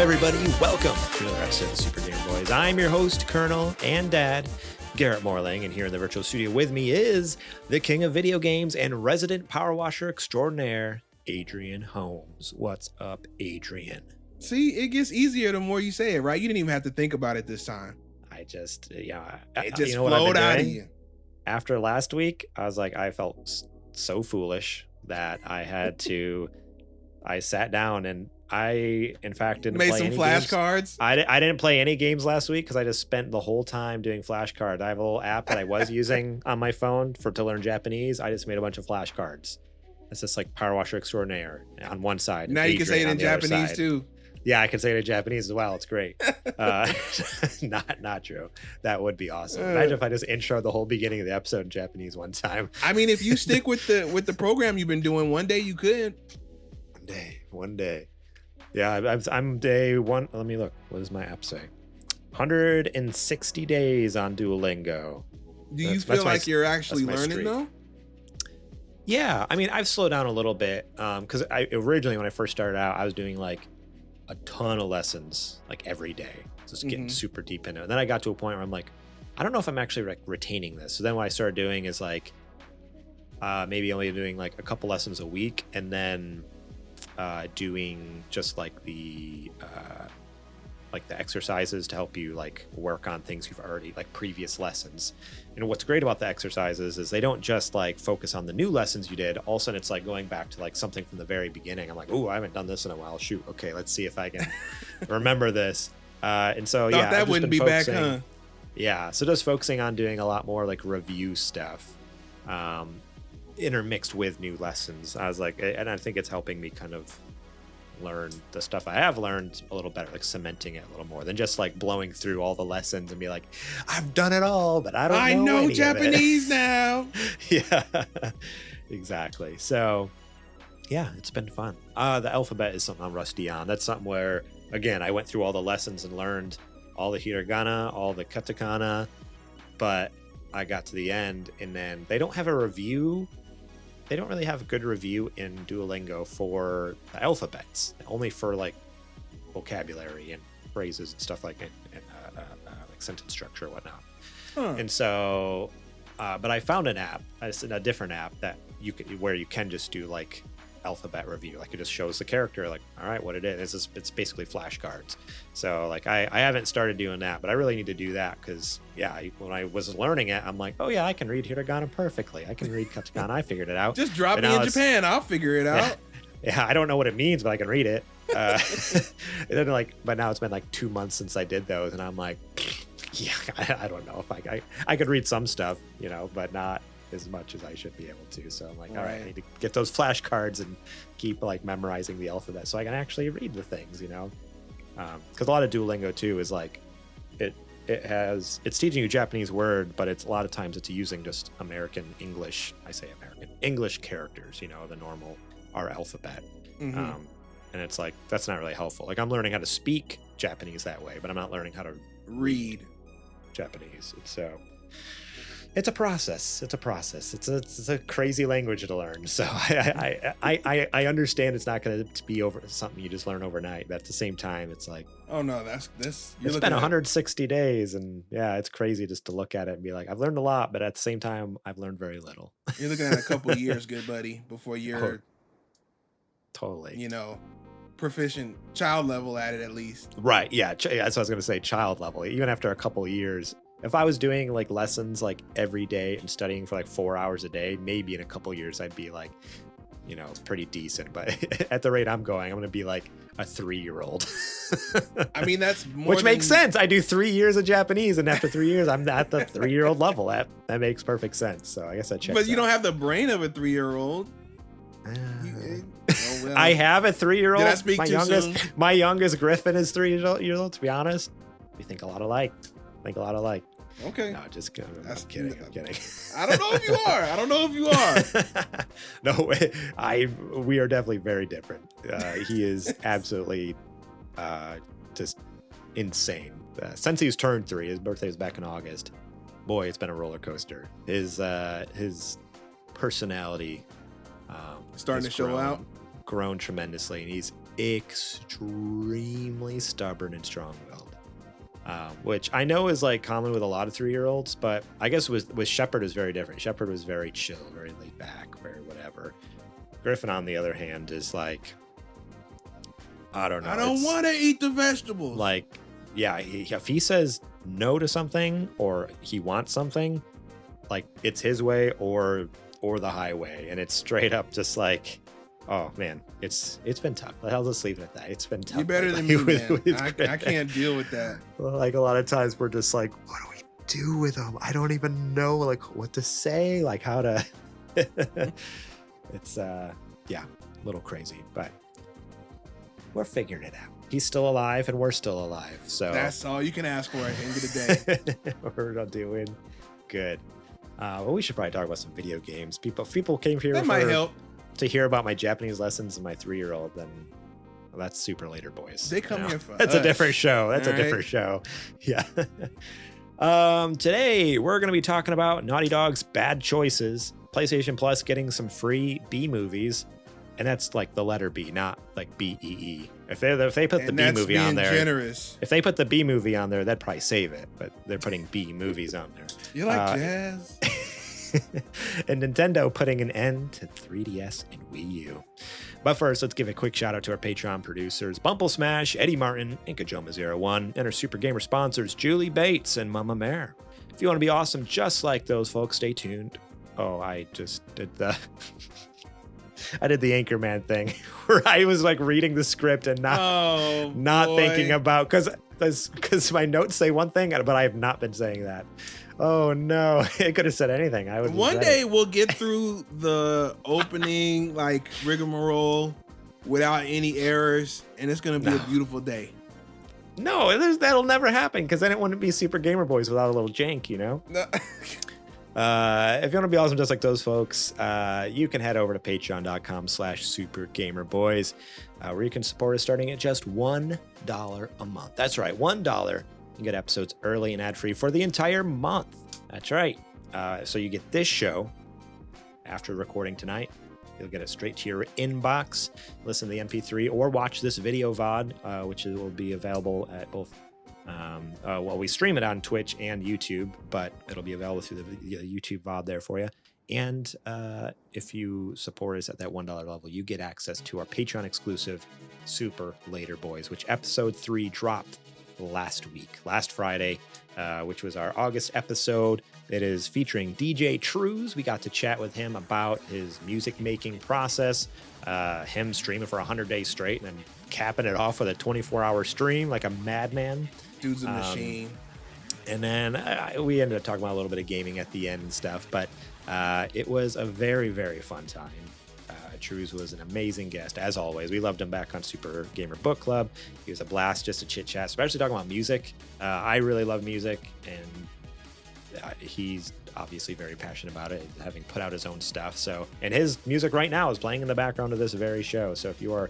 everybody? Welcome to another episode of Super Game Boys. I'm your host, Colonel and Dad, Garrett Morlang, and here in the virtual studio with me is the king of video games and resident power washer extraordinaire, Adrian Holmes. What's up, Adrian? See, it gets easier the more you say it, right? You didn't even have to think about it this time. It just flowed out of you. After last week, I was like, I felt so foolish that I sat down and I, in fact, didn't play any flashcards. I didn't play any games last week because I just spent the whole time doing flashcards. I have a little app that I was using on my phone to learn Japanese. I just made a bunch of flashcards. It's just like power washer extraordinaire on one side. Now you can say it in Japanese too. Yeah, I can say it in Japanese as well. It's great. Not true. That would be awesome. Imagine if I just intro the whole beginning of the episode in Japanese one time. I mean, if you stick with the program you've been doing, one day you could. One day. Yeah, I'm day one. Let me look. What does my app say? 160 days on Duolingo. Do you feel like you're actually learning though? Yeah, I mean, I've slowed down a little bit because I originally, when I first started out, I was doing like a ton of lessons like every day, just getting super deep into it. And then I got to a point where I'm like, I don't know if I'm actually like retaining this. So then what I started doing is like maybe only doing like a couple lessons a week, and then doing just like the exercises to help you like work on things you've already like previous lessons. And what's great about the exercises is they don't just like focus on the new lessons you did. All of a sudden it's like going back to like something from the very beginning. I'm like, oh, I haven't done this in a while. Shoot. Okay, let's see if I can remember this. And so thought that wouldn't be back, huh? Yeah. So just focusing on doing a lot more like review stuff, intermixed with new lessons. I was like, and I think it's helping me kind of learn the stuff I have learned a little better, like cementing it a little more than just like blowing through all the lessons and be like, I've done it all, but I know any Japanese now. Yeah, exactly. So yeah, it's been fun. The alphabet is something I'm rusty on. That's something where, again, I went through all the lessons and learned all the hiragana, all the katakana, but I got to the end and then they don't have a review. They don't really have a good review in Duolingo for the alphabets, only for like vocabulary and phrases and stuff like like sentence structure and whatnot. And so, but I found an app, a different app that where you can just do like alphabet review. Like it just shows the character, like, all right, what it is. It's basically flashcards. So like I haven't started doing that, but I really need to do that because when I was learning it, I'm like, oh yeah, I can read hiragana perfectly. I can read katakana. I figured it out. Just drop me in Japan. I'll figure it out. Yeah, I don't know what it means, but I can read it. And then but now it's been like 2 months since I did those, and I'm like, yeah, I don't know if I could read some stuff, but not as much as I should be able to. So I'm like, all right, I need to get those flashcards and keep like memorizing the alphabet so I can actually read the things, because a lot of Duolingo too is like it's teaching you Japanese word, but it's a lot of times it's using just American English characters, the normal our alphabet. And it's like that's not really helpful. Like I'm learning how to speak Japanese that way, but I'm not learning how to read Japanese. It's a process. It's a crazy language to learn. So I understand it's not going to be something you just learn overnight. But at the same time, it's like, oh no, that's this. It's been 160 days, and yeah, it's crazy just to look at it and be like, I've learned a lot, but at the same time, I've learned very little. You're looking at a couple of years, good buddy, before you're totally, proficient, child level at it at least. Right? Yeah, that's what I was going to say. Child level, even after a couple of years. If I was doing like lessons like every day and studying for like 4 hours a day, maybe in a couple years I'd be like, pretty decent. But at the rate I'm going, I'm going to be like a 3-year-old. I mean, that's which makes sense. I do 3 years of Japanese, and after 3 years, I'm at the 3-year-old level. That makes perfect sense. So I guess that checks. But you don't have the brain of a 3-year-old. Well. I have a 3-year-old. Did I speak too soon? My youngest Griffin is 3 years old. To be honest, we think a lot alike. Okay. No, just kidding. I'm kidding. I don't know if you are. No, we are definitely very different. He is absolutely just insane. Since he's turned 3, his birthday was back in August. Boy, it's been a roller coaster. His personality starting to show out. Grown tremendously, and he's extremely stubborn and strong-willed, which I know is like common with a lot of 3-year-olds, but I guess with Shepard is very different. Shepard was very chill, very laid back, very whatever. Griffin, on the other hand, is like, I don't know. I don't want to eat the vegetables. Like, yeah, if he says no to something or he wants something, like it's his way or the highway, and it's straight up just like, oh man, it's been tough. I'll just leave it at that. It's been tough. You're better than me, man. I can't deal with that. Like a lot of times we're just like, what do we do with them? I don't even know like what to say, like how to. It's yeah, a little crazy, but we're figuring it out. He's still alive and we're still alive. So that's all you can ask for at the end of the day. We're not doing good. Well, we should probably talk about some video games. People came here that might help to hear about my Japanese lessons and my 3-year-old. Then well, that's super later, boys. They come here for That's us. a different show. That's all a different show. Yeah. Today we're going to be talking about Naughty Dog's bad choices, PlayStation Plus getting some free B movies, and that's like the letter B, not like BEE. If they put the B movie on there, generous. If they put the B movie on there, that'd probably save it. But they're putting B movies on there. You like jazz? And Nintendo putting an end to 3DS and Wii U. But first, let's give a quick shout out to our Patreon producers, Bumble Smash, Eddie Martin, and Kajoma01, and our Super Gamer sponsors, Julie Bates and Mama Mare. If you want to be awesome just like those folks, stay tuned. Oh, I just did the Anchorman thing where I was like reading the script and not thinking about, because my notes say one thing, but I have not been saying that. Oh no, it could have said anything. One day we'll get through the opening like rigmarole without any errors, and it's gonna be a beautiful day. No, that'll never happen, because then it wouldn't be Super Gamer Boys without a little jank, you know? No. If you want to be awesome just like those folks, you can head over to patreon.com/supergamerboys, where you can support us starting at just $1 a month. That's right, $1. You get episodes early and ad-free for the entire month. That's right. So you get this show after recording tonight. You'll get it straight to your inbox. Listen to the MP3 or watch this video VOD, which will be available at both. We stream it on Twitch and YouTube, but it'll be available through the YouTube VOD there for you. And if you support us at that $1 level, you get access to our Patreon exclusive Super Later Boys, which episode 3 dropped last Friday, which was our August episode. It is featuring DJ Trues. We got to chat with him about his music making process, him streaming for 100 days straight and then capping it off with a 24-hour stream like a madman. Dude's a machine. And then we ended up talking about a little bit of gaming at the end and stuff, but it was a very, very fun time. Trues was an amazing guest, as always. We loved him back on Super Gamer Book Club. He was a blast just to chit-chat, especially talking about music. I really love music, and he's obviously very passionate about it, having put out his own stuff. So, and his music right now is playing in the background of this very show. So if you are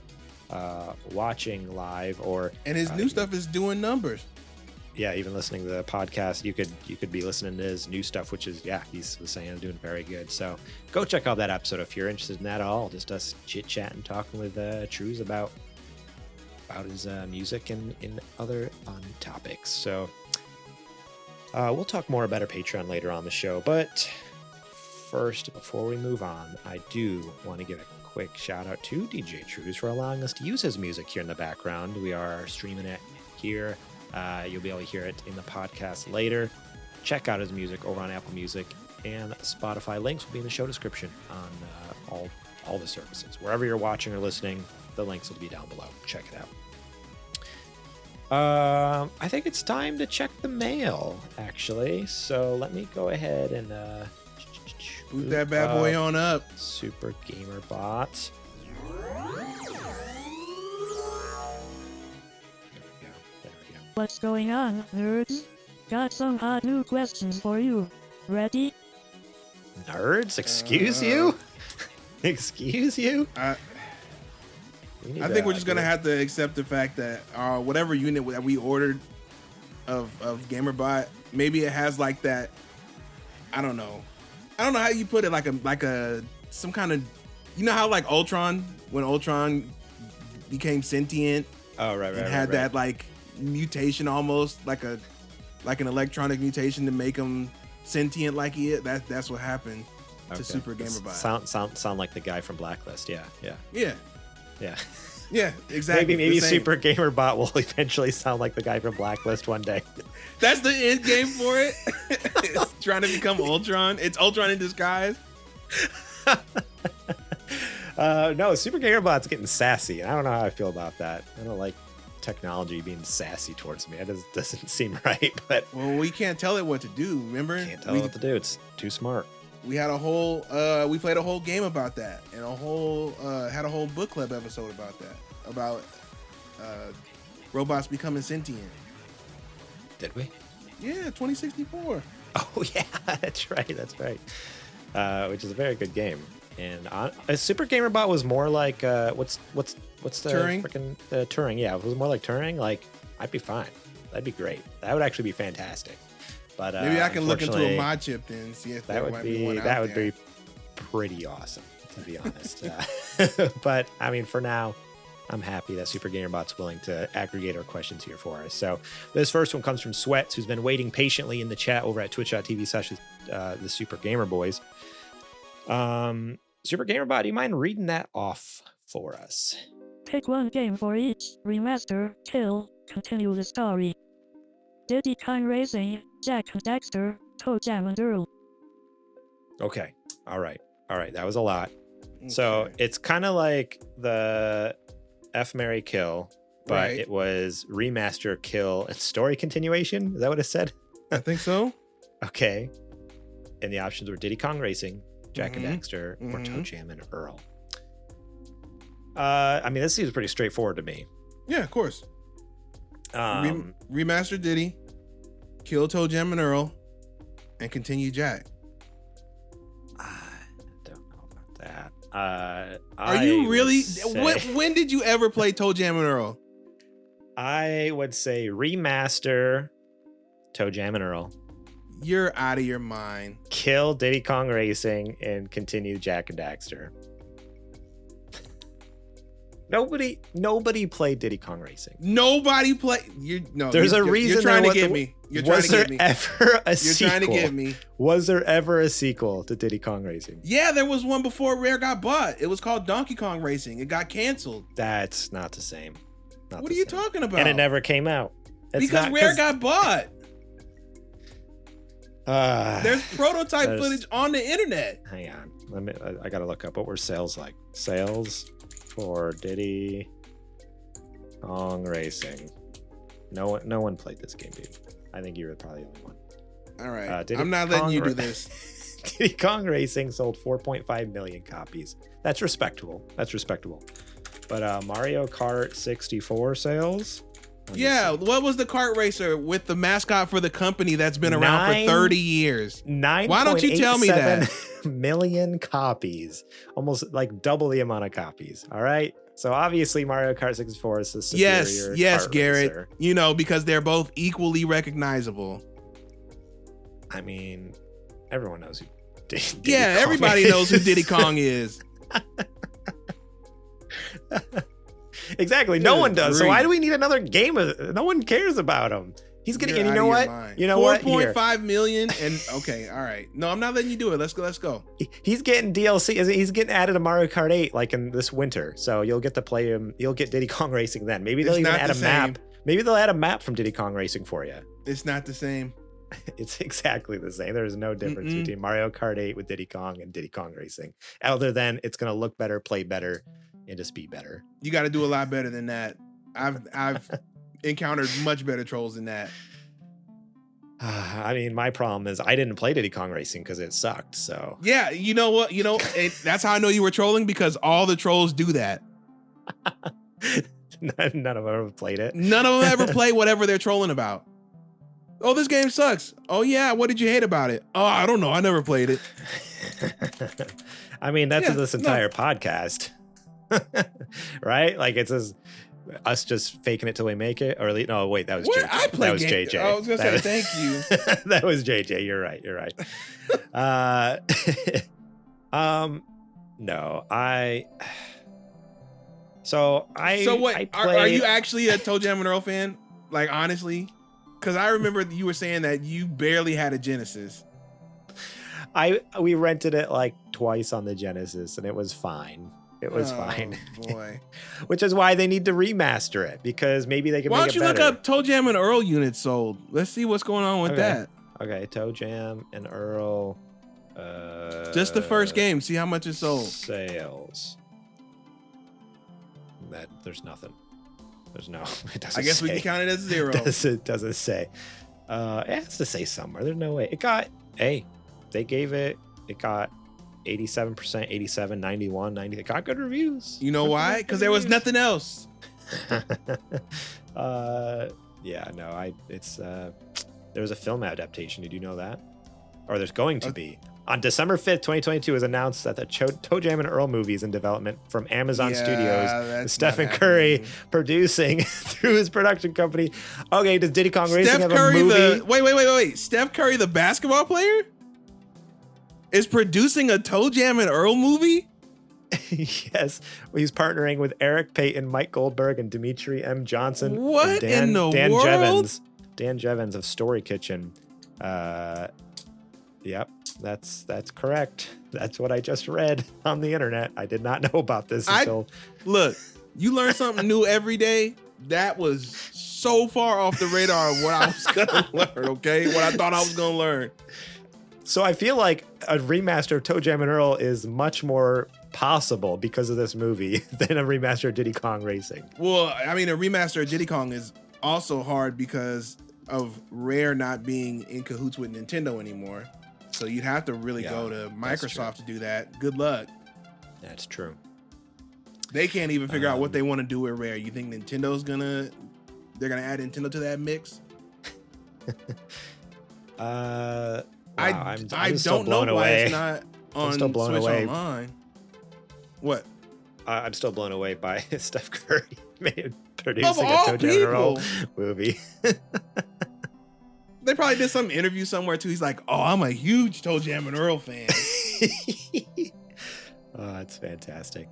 watching live and his new stuff is doing numbers. Yeah, even listening to the podcast, you could be listening to his new stuff, which is, he was saying doing very good. So go check out that episode if you're interested in that at all. Just us chit-chatting, talking with Trues about his music and other fun topics. So we'll talk more about our Patreon later on the show. But first, before we move on, I do want to give a quick shout out to DJ Trues for allowing us to use his music here in the background. We are streaming it here. You'll be able to hear it in the podcast later. Check out his music over on Apple Music and Spotify. Links will be in the show description on all the services. Wherever you're watching or listening, the links will be down below. Check it out. I think it's time to check the mail, actually. So let me go ahead and boot that bad boy on up. Super Gamer Bot. What's going on, nerds? Got some hot new questions for you. Ready? Nerds? Excuse you? Excuse you? I think we're just going to have to accept the fact that whatever unit that we ordered of GamerBot, maybe it has like that, I don't know how you put it, like a some kind of, you know how like Ultron, when Ultron became sentient. Oh, right. And had that like mutation, almost like an electronic mutation to make him sentient like he is. That's what happened to Super Gamerbot. Sound like the guy from Blacklist. Yeah. Yeah, exactly. Maybe Super Gamerbot will eventually sound like the guy from Blacklist one day. That's the end game for it. It's trying to become Ultron. It's Ultron in disguise. No, Super Gamerbot's getting sassy. I don't know how I feel about that. I don't like technology being sassy towards me. It doesn't seem right. But we can't tell it what to do. Remember? Can't tell it what to do. It's too smart. We had we played a whole game about that, and had a whole book club episode about that, about robots becoming sentient. Did we? Yeah, 2064. Oh yeah, that's right. Which is a very good game. And Super Gamerbot was more like what's the Turing? Freaking Turing? Yeah, if it was more like Turing, like I'd be fine. That'd be great. That would actually be fantastic. But maybe I can look into a mod chip then and see if that would be pretty awesome, to be honest. But I mean, for now, I'm happy that Super Gamerbot's willing to aggregate our questions here for us. So this first one comes from Sweats, who's been waiting patiently in the chat over at twitch.tv/the Super Gamer Boys. Super Gamerbot, do you mind reading that off for us? Pick one game for each. Remaster, kill, continue the story. Diddy Kong Racing, Jack and Daxter, Toe Jam and Earl. Okay. All right. That was a lot. Okay. So it's kind of like the F, Marry, Kill, but right. It was remaster, kill, and story continuation. Is that what it said? I think so. Okay. And the options were Diddy Kong Racing, Jack and Daxter, or Toe Jam and Earl. I mean, this seems pretty straightforward to me. Yeah, of course. Remaster Diddy, kill Toe Jam and Earl, and continue Jack. I don't know about that. Are you really? When did you ever play Toe Jam and Earl? I would say remaster Toe Jam and Earl. You're out of your mind. Kill Diddy Kong Racing and continue Jack and Daxter. Nobody played Diddy Kong Racing. Nobody played. There's a reason. You're trying to get me. Was there ever a sequel? You're trying to get me. Was there ever a sequel to Diddy Kong Racing? Yeah, there was one before Rare got bought. It was called Donkey Kong Racing. It got canceled. That's not the same. What are you talking about? And it never came out. Because Rare got bought. There's prototype footage on the internet. Hang on. I gotta look up what were sales like. Sales for Diddy Kong Racing. No one played this game, dude. I think you were probably the only one. All right. I'm not letting you do this. Diddy Kong Racing sold 4.5 million copies. That's respectable. But Mario Kart 64 sales? Yeah, what was the kart racer with the mascot for the company that's been around for 30 years? Why don't you tell me that? Million copies. Almost like double the amount of copies. All right? So obviously Mario Kart 64 is the superior Yes, kart Garrett. racer. Because they're both equally recognizable. I mean, everyone knows who Diddy Yeah, Kong everybody is. knows who Diddy Kong is. Exactly. No one does. So why do we need another game? No one cares about him. He's getting, and you know what? You know what? 4.5 million. And okay, all right. No, I'm not letting you do it. Let's go. He's getting DLC. He's getting added to Mario Kart 8 like in this winter. So you'll get to play him. You'll get Diddy Kong Racing then. Maybe they'll even add a map. Maybe they'll add a map from Diddy Kong Racing for you. It's not the same. It's exactly the same. There's no difference between Mario Kart 8 with Diddy Kong and Diddy Kong Racing. Other than it's going to look better, play better, and just be better. You got to do a lot better than that. I've encountered much better trolls than that. I mean, my problem is I didn't play Diddy Kong Racing because it sucked. So yeah, you know what? That's how I know you were trolling, because all the trolls do that. None of them ever played it. None of them ever play whatever they're trolling about. Oh, this game sucks. Oh yeah, what did you hate about it? Oh, I don't know. I never played it. I mean, that's this entire podcast. Right? Like it's us just faking it till we make it, or no? Wait, that was JJ. That was JJ. I was gonna say thank you. That was JJ. You're right. No, So what? I Are you actually a Toe Jam and Earl fan? Like, honestly? Because I remember you were saying that you barely had a Genesis. We rented it like twice on the Genesis, and it was fine. It was fine. Boy. Which is why they need to remaster it, because maybe they can Why make it better. don't you look up Toe Jam and Earl units sold? Let's see what's going on with that. Okay, Toe Jam and Earl. Just the first game. See how much it sold. Sales. There's nothing. There's no. It doesn't. I guess say. we can count it as 0. It doesn't say. It has to say somewhere. There's no way. It got. Hey, they gave it. It got 87%, 87, 91, 90. It got good reviews. You know why? Because there was nothing else. Yeah, no, it's there was a film adaptation. Did you know that? Or there's going to be. On December 5th, 2022, was announced that the Toe Jam and Earl movie is in development from Amazon Studios. With Stephen Curry producing through his production company. Okay, does Diddy Kong Racing have a movie? Wait. Steph Curry, the basketball player, is producing a Toe Jam and Earl movie? Yes, he's partnering with Eric Payton, Mike Goldberg, and Dimitri M. Johnson. What in the Dan world? Dan Jevons of Story Kitchen. Yep, that's correct. That's what I just read on the internet. I did not know about this until. Look, you learn something new every day. That was so far off the radar of what I was gonna learn. Okay, what I thought I was gonna learn. So I feel like a remaster of Toe Jam and Earl is much more possible because of this movie than a remaster of Diddy Kong Racing. Well, I mean, a remaster of Diddy Kong is also hard because of Rare not being in cahoots with Nintendo anymore. So you'd have to really go to Microsoft to do that. Good luck. That's true. They can't even figure out what they want to do with Rare. You think Nintendo's they're gonna add Nintendo to that mix? Wow, I still don't know blown why away. it's not on still blown Switch away. Online. What? I'm still blown away by Steph Curry producing a all Toe Jam and Earl movie. They probably did some interview somewhere too. He's like, "Oh, I'm a huge Toe Jam and Earl fan." Oh, it's fantastic.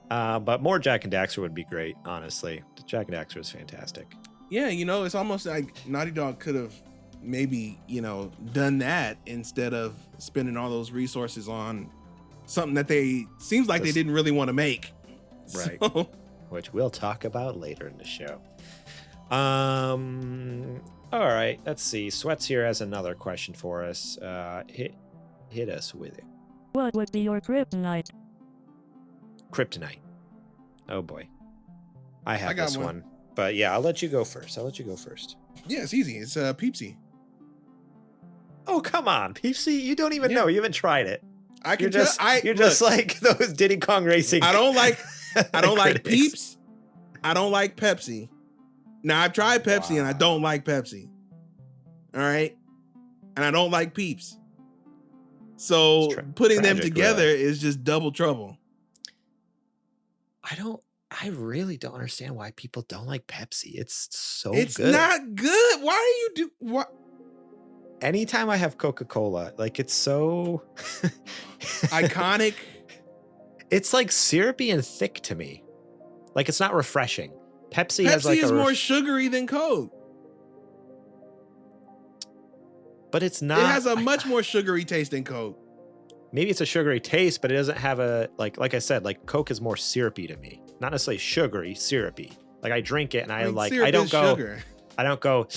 But more Jack and Daxter would be great, honestly. Jack and Daxter is fantastic. Yeah, it's almost like Naughty Dog could have maybe, done that instead of spending all those resources on something that they didn't really want to make. Right. So. Which we'll talk about later in the show. All right, let's see. Sweats here has another question for us. Hit us with it. What would be your kryptonite? Kryptonite. Oh boy. I got this one. But yeah, I'll let you go first. Yeah, it's easy. It's Peepsy. Oh, come on. Peepsy, you don't even know. You haven't tried it. You're just like those Diddy Kong Racing. I don't like Peeps. I don't like Pepsi. Now, I've tried Pepsi and I don't like Pepsi. All right? And I don't like Peeps. So putting them together is just double trouble. I really don't understand why people don't like Pepsi. It's so good. It's not good. Why do you do what? Anytime I have Coca-Cola, like it's so iconic. It's like syrupy and thick to me. Like it's not refreshing. Pepsi is more sugary than Coke. But it's not. It has a much more sugary taste than Coke. Maybe it's a sugary taste, but it doesn't have a like I said, like Coke is more syrupy to me. Not necessarily sugary, syrupy. Like I drink it and I don't go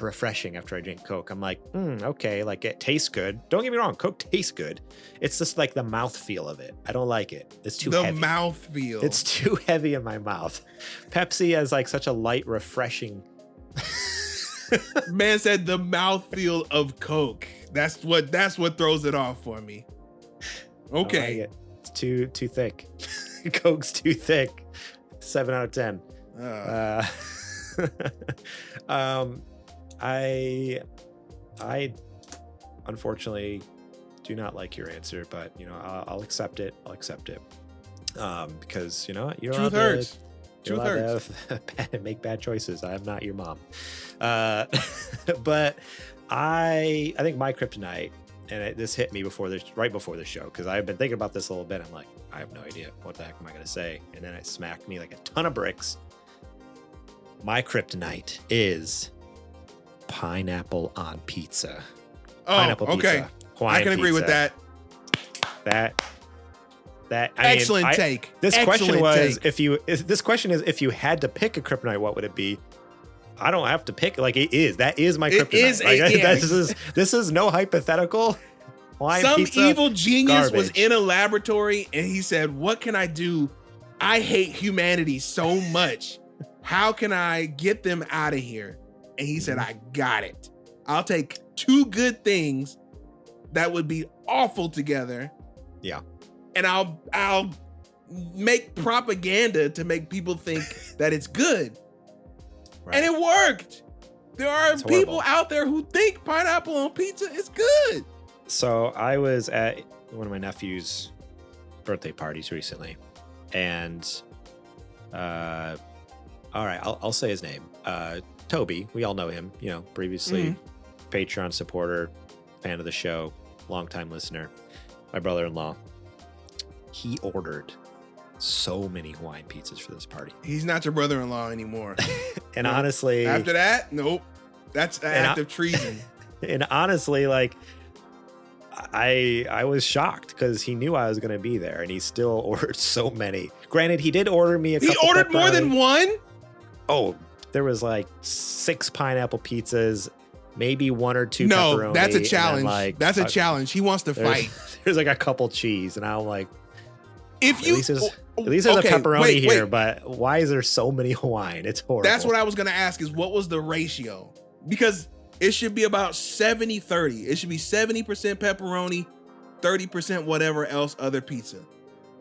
refreshing after I drink Coke. I'm like, okay, like it tastes good. Don't get me wrong, Coke tastes good. It's just like the mouthfeel of it. I don't like it. It's too heavy. The mouthfeel. It's too heavy in my mouth. Pepsi has like such a light, refreshing. Man said the mouthfeel of Coke. That's what throws it off for me. Okay. Like it's too thick. Coke's too thick. 7 out of 10. I unfortunately do not like your answer, but I'll accept it. Because you're Truth hurts. You're allowed to make bad choices. I am not your mom. But I think my kryptonite, this hit me right before the show, because I've been thinking about this a little bit. I'm like, I have no idea what the heck am I gonna say, and then it smacked me like a ton of bricks. My kryptonite is pineapple on pizza. Pineapple okay. Pizza. Hawaiian I can agree with pizza. That. Excellent take. This Excellent question was take. if you had to pick a kryptonite, what would it be? I don't have to pick. Like, that is my kryptonite. This is no hypothetical. Some pizza, evil genius was garbage. in a laboratory and he said, what can I do? I hate humanity so much. How can I get them out of here? And he said, I got it. I'll take two good things that would be awful together. Yeah. And I'll make propaganda to make people think that it's good. Right. And it worked. There are It's people horrible. out there who think pineapple on pizza is good. So I was at one of my nephew's birthday parties recently, and all right, I'll say his name. Toby, we all know him, previously Patreon supporter, fan of the show, longtime listener, my brother-in-law. He ordered so many Hawaiian pizzas for this party. He's not your brother-in-law anymore. And honestly, after that, nope. That's an act of treason. And honestly, like, I was shocked because he knew I was going to be there, and he still ordered so many. Granted, he did order me a couple. He ordered more than one? Oh, there was like 6 pineapple pizzas, maybe 1 or 2 pepperoni. No, that's a and then, challenge. like, That's a challenge. He wants to fight. There's like a couple cheese, and I'm like, If you at least there's okay, a pepperoni wait. here, but why is there so many Hawaiian? It's horrible. That's what I was going to ask is what was the ratio? Because it should be about 70-30. It should be 70% pepperoni, 30% whatever else other pizza.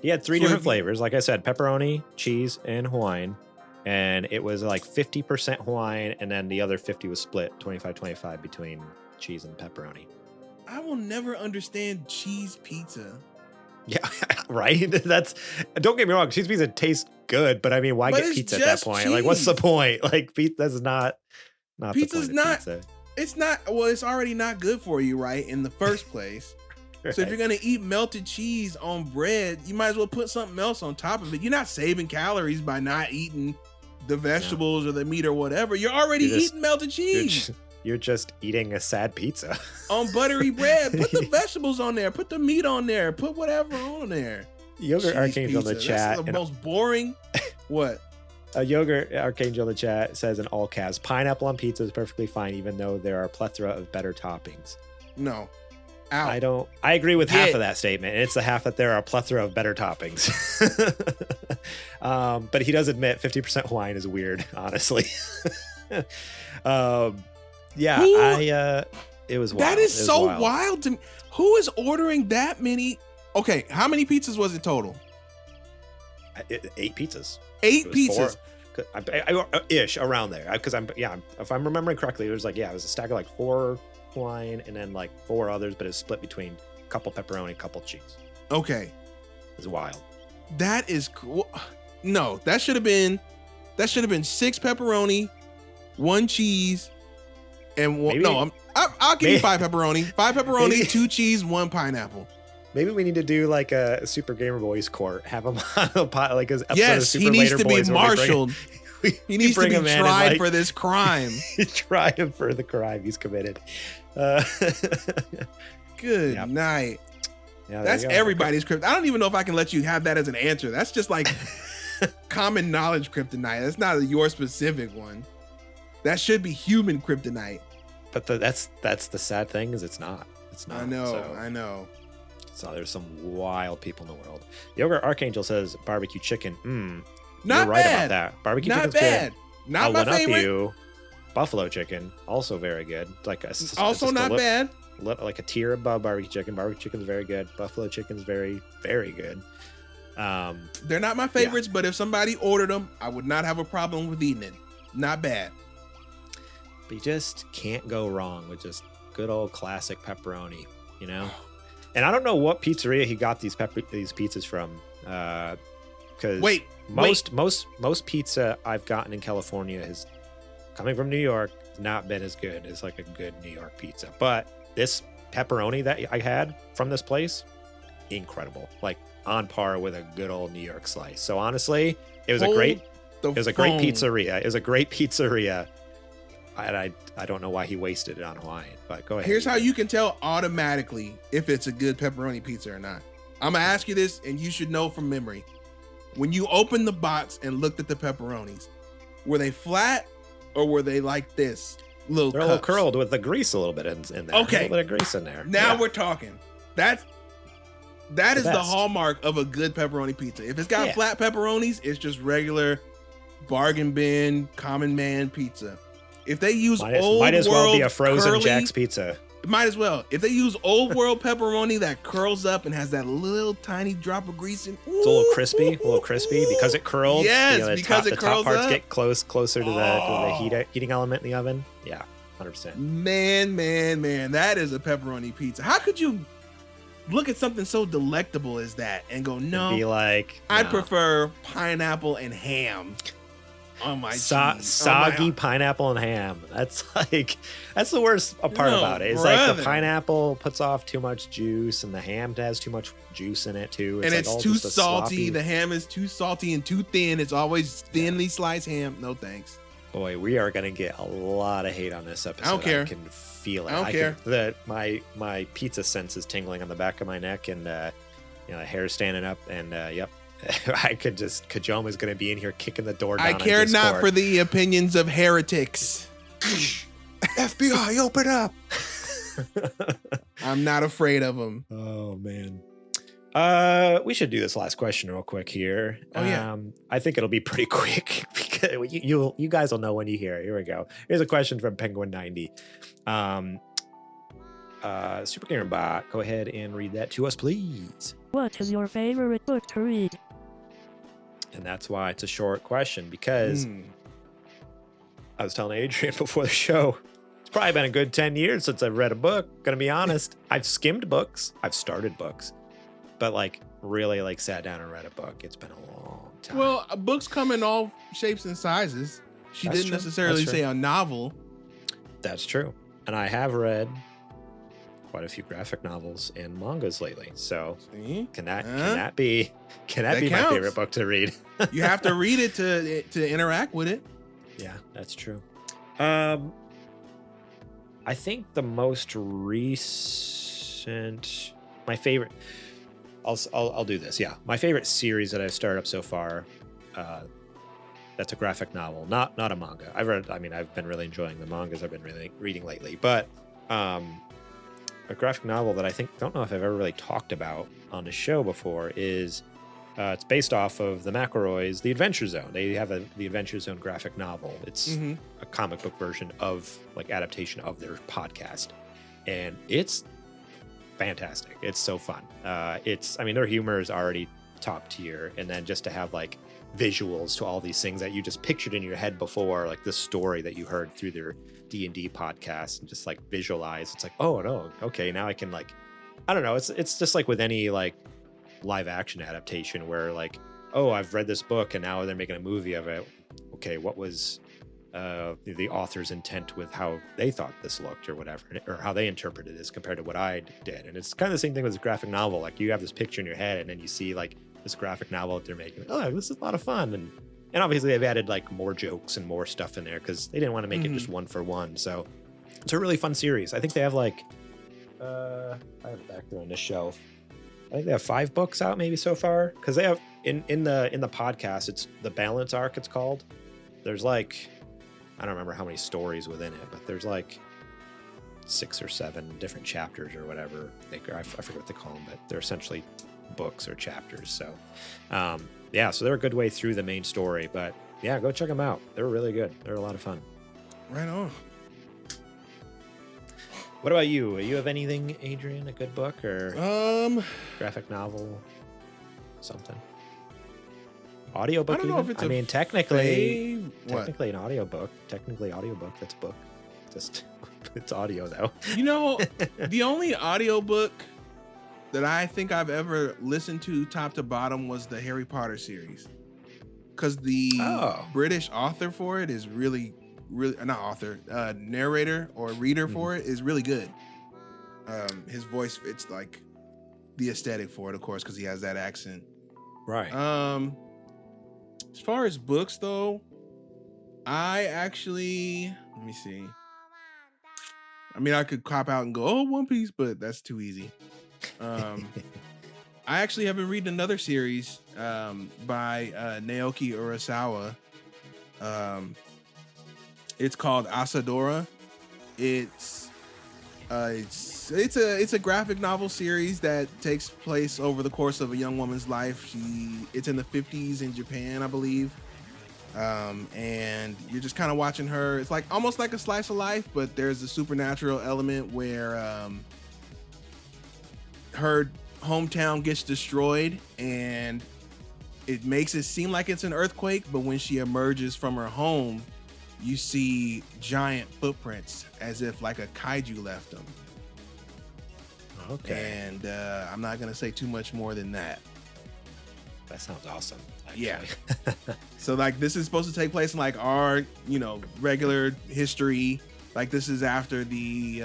He had 3 different flavors. Like I said, pepperoni, cheese, and Hawaiian. And it was like 50% Hawaiian, and then the other 50 was split 25-25 between cheese and pepperoni. I will never understand cheese pizza. Yeah, right? Don't get me wrong, cheese pizza tastes good, but I mean, why get pizza at that point? Like, what's the point? Like, pizza's not Pizza's the point not of pizza. It's not, well, it's already not good for you, right? In the first place. Right. So if you're going to eat melted cheese on bread, you might as well put something else on top of it. You're not saving calories by not eating the vegetables or the meat or whatever. You're already eating melted cheese. You're just eating a sad pizza. On buttery bread. Put the vegetables on there. Put the meat on there. Put whatever on there. Yogurt Cheese Archangel in the pizza. chat. That's the most boring. What? Yogurt Archangel in the chat says in all caps, pineapple on pizza is perfectly fine, even though there are a plethora of better toppings. No. Out. I agree with half of that statement. It's the half that there are a plethora of better toppings. But he does admit 50% Hawaiian is weird, honestly. Yeah, it was wild. That is so wild to me. Who is ordering that many? Okay, how many pizzas was it total? 8 pizzas. 8 pizzas. Ish, around there. Because if I'm remembering correctly, it was like, it was a stack of like 4 Hawaiian and then like 4 others, but it's split between a couple pepperoni, a couple cheese. Okay. It's wild. That is cool. No, that should have been 6 pepperoni, 1 cheese, and 1. Maybe, I'll give you 5 pepperoni. 5 pepperoni, maybe, 2 cheese, 1 pineapple. Maybe we need to do like a Super Gamer Boys court. Have him on a pot, like his episode yes, of Super he needs Later to be Boys marshaled. He needs to be tried for this crime. Try him for the crime he's committed. Good night. Yeah, that's everybody's kryptonite. I don't even know if I can let you have that as an answer. That's just like common knowledge kryptonite. That's not your specific one. That should be human kryptonite. But that's the sad thing is it's not. It's not. I know. So there's some wild people in the world. Yogurt Archangel says barbecue chicken. Not You're right bad. about that. Barbecue not chicken's bad. good. Not my favorite. Up you. Buffalo chicken, also very good. Like also not bad. Like a tier above barbecue chicken. Barbecue chicken's very good. Buffalo chicken's very, very good. They're not my favorites, but if somebody ordered them, I would not have a problem with eating it. Not bad. But you just can't go wrong with just good old classic pepperoni, And I don't know what pizzeria he got these pizzas from. Because most pizza I've gotten in California is coming from New York, not been as good as like a good New York pizza. But this pepperoni that I had from this place, incredible. Like on par with a good old New York slice. So honestly, it was a great pizzeria. It was a great pizzeria. And I don't know why he wasted it on Hawaiian, but go ahead. Here's how you can tell automatically if it's a good pepperoni pizza or not. I'm gonna ask you this, and you should know from memory. When you opened the box and looked at the pepperonis, were they flat or were they like this? They're a little curled with the grease a little bit in there. Okay. A little bit of grease in there. Now we're talking. That is the hallmark of a good pepperoni pizza. If it's got flat pepperonis, it's just regular bargain bin, common man pizza. If they use might as well be a frozen curly, Jack's pizza. Might as well. If they use old world pepperoni that curls up and has that little tiny drop of grease in, it's a little crispy because it curls. Yes, because the top parts up. get closer to the heating element in the oven. Yeah, 100%. Man, that is a pepperoni pizza. How could you look at something so delectable as that and go, no? And be like, I prefer pineapple and ham. Oh my soggy pineapple and ham. That's the worst part about it. It's like the pineapple puts off too much juice and the ham has too much juice in it too. And it's too salty. The ham is too salty and too thin. It's always thinly sliced ham. No thanks. Boy, we are gonna get a lot of hate on this episode. I don't care. I can feel it. I don't care. My pizza sense is tingling on the back of my neck and the hair standing up and yep. I could just, Kajoma's going to be in here kicking the door down. I care not for the opinions of heretics. FBI, open up. I'm not afraid of them. Oh, man. We should do this last question real quick here. Oh, yeah. I think it'll be pretty quick because you guys will know when you hear it. Here we go. Here's a question from Penguin90. Super Gamer Bot, go ahead and read that to us, please. What is your favorite book to read? And that's why it's a short question, because I was telling Adrian before the show, it's probably been a good 10 years since I've read a book. Gonna be honest. I've skimmed books. I've started books. But really sat down and read a book. It's been a long time. Well, books come in all shapes and sizes. That's didn't necessarily say a novel. That's true. And I have read quite a few graphic novels and mangas lately. So can that be my favorite book to read? You have to read it to interact with it. Yeah, that's true. I think the most recent, my favorite, I'll do this. Yeah, my favorite series that I've started up so far, that's a graphic novel, not a manga. I've been really enjoying the mangas I've been really reading lately, but a graphic novel that I don't know if I've ever really talked about on the show before is it's based off of the McElroys' The Adventure Zone. They have the Adventure Zone graphic novel. It's a comic book version of adaptation of their podcast, and it's fantastic. It's so fun. Their humor is already top tier, and then just to have visuals to all these things that you just pictured in your head before, like the story that you heard through their D&D podcast, and just visualize. It's oh no, okay, now I can I don't know. It's just with any live action adaptation where I've read this book and now they're making a movie of it. Okay, what was the author's intent with how they thought this looked or whatever, or how they interpreted this compared to what I did? And it's kind of the same thing with a graphic novel. You have this picture in your head and then you see this graphic novel that they're making. Oh, this is a lot of fun. And obviously they've added more jokes and more stuff in there because they didn't want to make it just one for one. So it's a really fun series. I think they have I have it back there on this shelf. I think they have 5 books out maybe so far, because they have in the podcast, it's the Balance Arc, it's called. There's I don't remember how many stories within it, but there's 6 or 7 different chapters or whatever. I forget what they call them, but they're essentially books or chapters. So so they're a good way through the main story, but yeah, go check them out. They're really good. They're a lot of fun. Right on. What about you? You have anything, Adrian? A good book or graphic novel? Something? Audiobook? I don't know if it's technically an audiobook. Technically audiobook. That's a book. Just it's audio though. The only audiobook that I think I've ever listened to top to bottom was the Harry Potter series, because the British author for it is really not author, narrator or reader for it is really good. His voice fits like the aesthetic for it, of course, because he has that accent. Right. As far as books though, I actually let me see. I mean, I could cop out and go, oh, One Piece, but that's too easy. I actually have been reading another series by Naoki Urasawa. It's called Asadora. It's a graphic novel series that takes place over the course of a young woman's life. It's in the 50s in Japan, I believe. And you're just kind of watching her. It's like almost like a slice of life, but there's a supernatural element where her hometown gets destroyed, and it makes it seem like it's an earthquake, but when she emerges from her home, you see giant footprints as if like a kaiju left them. Okay. And I'm not gonna say too much more than that. That sounds awesome. Actually. Yeah. So like this is supposed to take place in like our, regular history. Like this is after the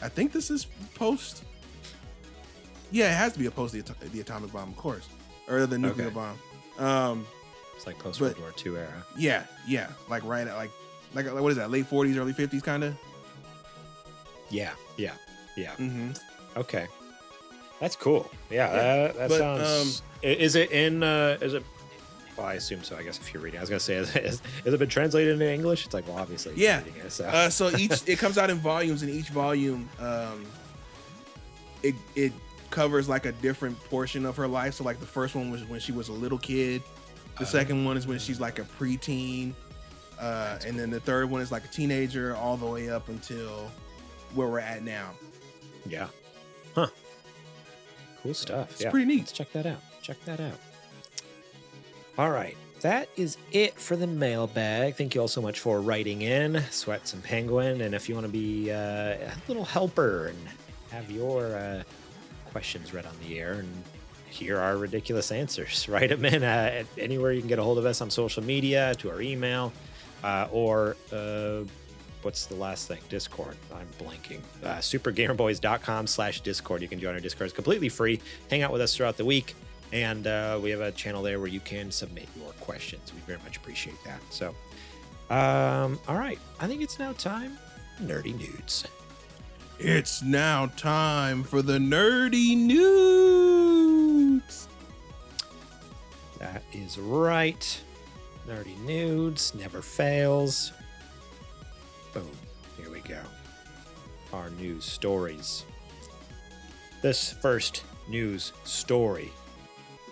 I think this is post. Yeah, it has to be a post the atomic bomb, of course, or the nuclear bomb. It's like post World War II era. Yeah, like right at like what is that? Late 40s, early 50s, kind of. Yeah. Mm-hmm. Okay, that's cool. Yeah, that sounds. Is it in? Is it? Well, I assume so. I guess if you're reading, I was gonna say, has it been translated into English? It's like, well, obviously, yeah. Reading it, so. So it comes out in volumes, and each volume, it covers like a different portion of her life. So like the first one was when she was a little kid. The second one is when she's like a preteen, and then the third one is like a teenager, all the way up until where we're at now. Yeah. Huh. Cool stuff. It's pretty neat. Let's check that out. All right. That is it for the mailbag. Thank you all so much for writing in, Sweats and Penguin. And if you want to be a little helper and have your questions read on the air and hear our ridiculous answers, write them in anywhere you can get a hold of us on social media, to our email, or what's the last thing? Discord. I'm blanking. supergamerboys.com/Discord. You can join our Discord. It's completely free. Hang out with us throughout the week. And we have a channel there where you can submit your questions. We very much appreciate that. So, all right. I think it's now time for Nerdy Nudes. It's now time for the Nerdy Nudes. That is right. Nerdy Nudes never fails. Boom. Here we go. Our news stories. This first news story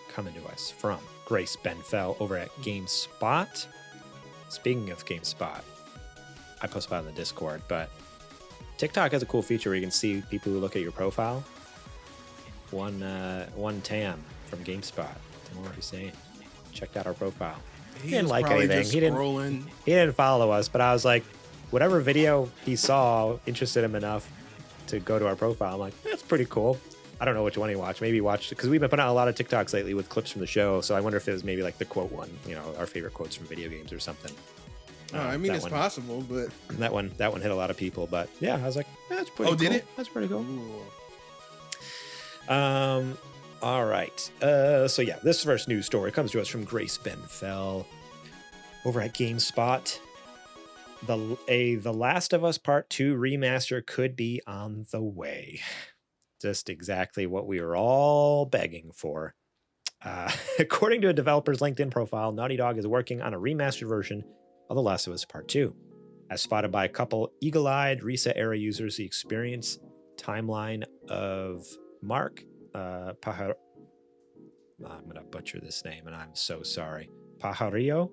coming to us from Grace Benfell over at GameSpot. Speaking of GameSpot, I post about it in the Discord, but TikTok has a cool feature where you can see people who look at your profile. One Tam from GameSpot, Timur Hussein, checked out our profile. He didn't like anything. He didn't follow us, but I was like, whatever video he saw interested him enough to go to our profile. I'm like, that's pretty cool. I don't know which one he watched. Maybe he watched, because we've been putting out a lot of TikToks lately with clips from the show. So I wonder if it was maybe like the quote one, our favorite quotes from video games or something. I mean, it's possible, but that one hit a lot of people. But yeah, I was like, that's pretty cool. Oh, did it? That's pretty cool. All right. So yeah, this first news story comes to us from Grace Benfell over at GameSpot. The Last of Us Part 2 remaster could be on the way. Just exactly what we were all begging for. According to a developer's LinkedIn profile, Naughty Dog is working on a remastered version of The Last of Us Part 2. As spotted by a couple eagle-eyed Reset-era users, the experience timeline of Mark I'm going to butcher this name, and I'm so sorry. Pajarillo,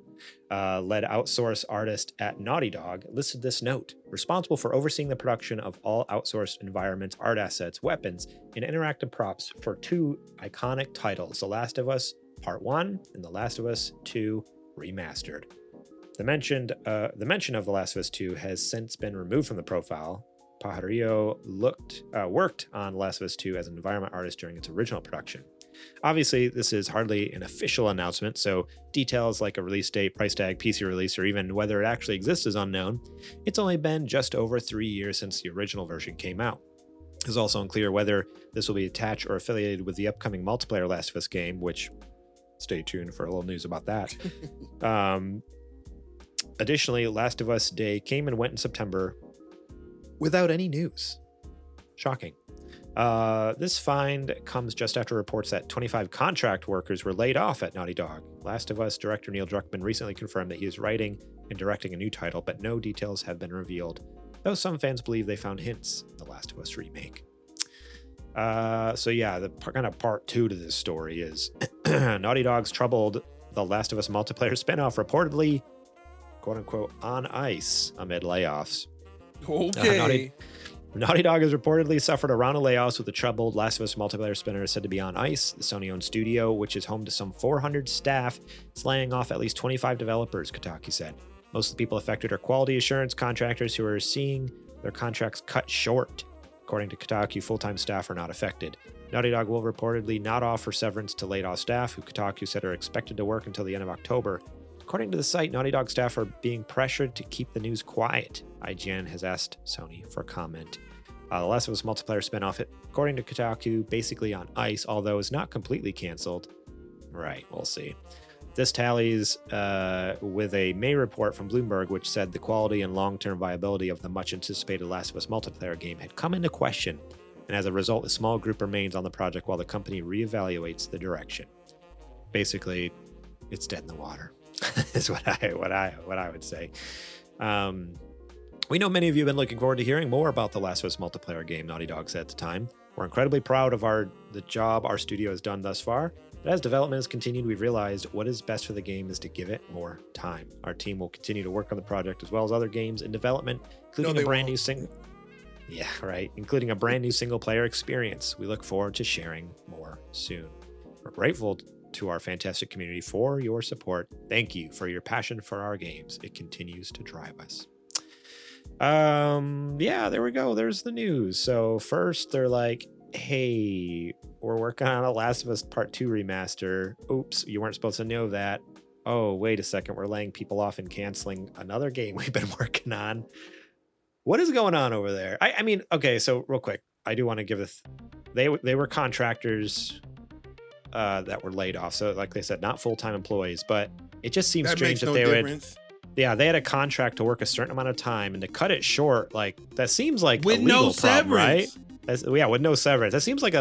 led outsource artist at Naughty Dog, listed this note: responsible for overseeing the production of all outsourced environments, art assets, weapons, and interactive props for two iconic titles, The Last of Us Part 1 and The Last of Us 2 Remastered. The mention of The Last of Us 2 has since been removed from the profile. Pajarillo worked on The Last of Us 2 as an environment artist during its original production. Obviously, this is hardly an official announcement, so details like a release date, price tag, PC release, or even whether it actually exists is unknown. It's only been just over 3 years since the original version came out. It's also unclear whether this will be attached or affiliated with the upcoming multiplayer Last of Us game, which stay tuned for a little news about that. Additionally, Last of Us Day came and went in September without any news. Shocking. This find comes just after reports that 25 contract workers were laid off at Naughty Dog. Last of Us director Neil Druckmann recently confirmed that he is writing and directing a new title, but no details have been revealed, though some fans believe they found hints in the Last of Us remake. So yeah, the kind of part 2 to this story is Naughty Dog's troubled The Last of Us multiplayer spinoff reportedly, quote unquote, on ice amid layoffs. Okay. Naughty Dog has reportedly suffered a round of layoffs, with the troubled Last of Us multiplayer spinner said to be on ice. The Sony-owned studio, which is home to some 400 staff, is laying off at least 25 developers, Kotaku said. Most of the people affected are quality assurance contractors who are seeing their contracts cut short. According to Kotaku, full-time staff are not affected. Naughty Dog will reportedly not offer severance to laid-off staff, who Kotaku said are expected to work until the end of October. According to the site, Naughty Dog staff are being pressured to keep the news quiet. IGN has asked Sony for comment. The Last of Us multiplayer spinoff, according to Kotaku, basically on ice, although it's not completely canceled. Right, we'll see. This tallies with a May report from Bloomberg, which said the quality and long-term viability of the much-anticipated Last of Us multiplayer game had come into question, and as a result, a small group remains on the project while the company reevaluates the direction. Basically, it's dead in the water. Is what I would say. We know many of you have been looking forward to hearing more about the Last of Us multiplayer game, Naughty Dog said at the time. We're incredibly proud of the job our studio has done thus far, but as development has continued, we've realized what is best for the game is to give it more time. Our team will continue to work on the project as well as other games in development, including including a brand new single-player experience. We look forward to sharing more soon. We're grateful to our fantastic community for your support. Thank you for your passion for our games. It continues to drive us. Yeah, there we go. There's the news. So first they're like, hey, we're working on a Last of Us Part 2 remaster. Oops, you weren't supposed to know that. Oh, wait a second. We're laying people off and canceling another game we've been working on. What is going on over there? I mean, okay, so real quick, I do want to give they were contractors that were laid off. So like they said, not full-time employees, but it just seems strange that they would. Yeah, they had a contract to work a certain amount of time, and to cut it short, like that seems like with a legal no problem, right? severance. With no severance. That seems like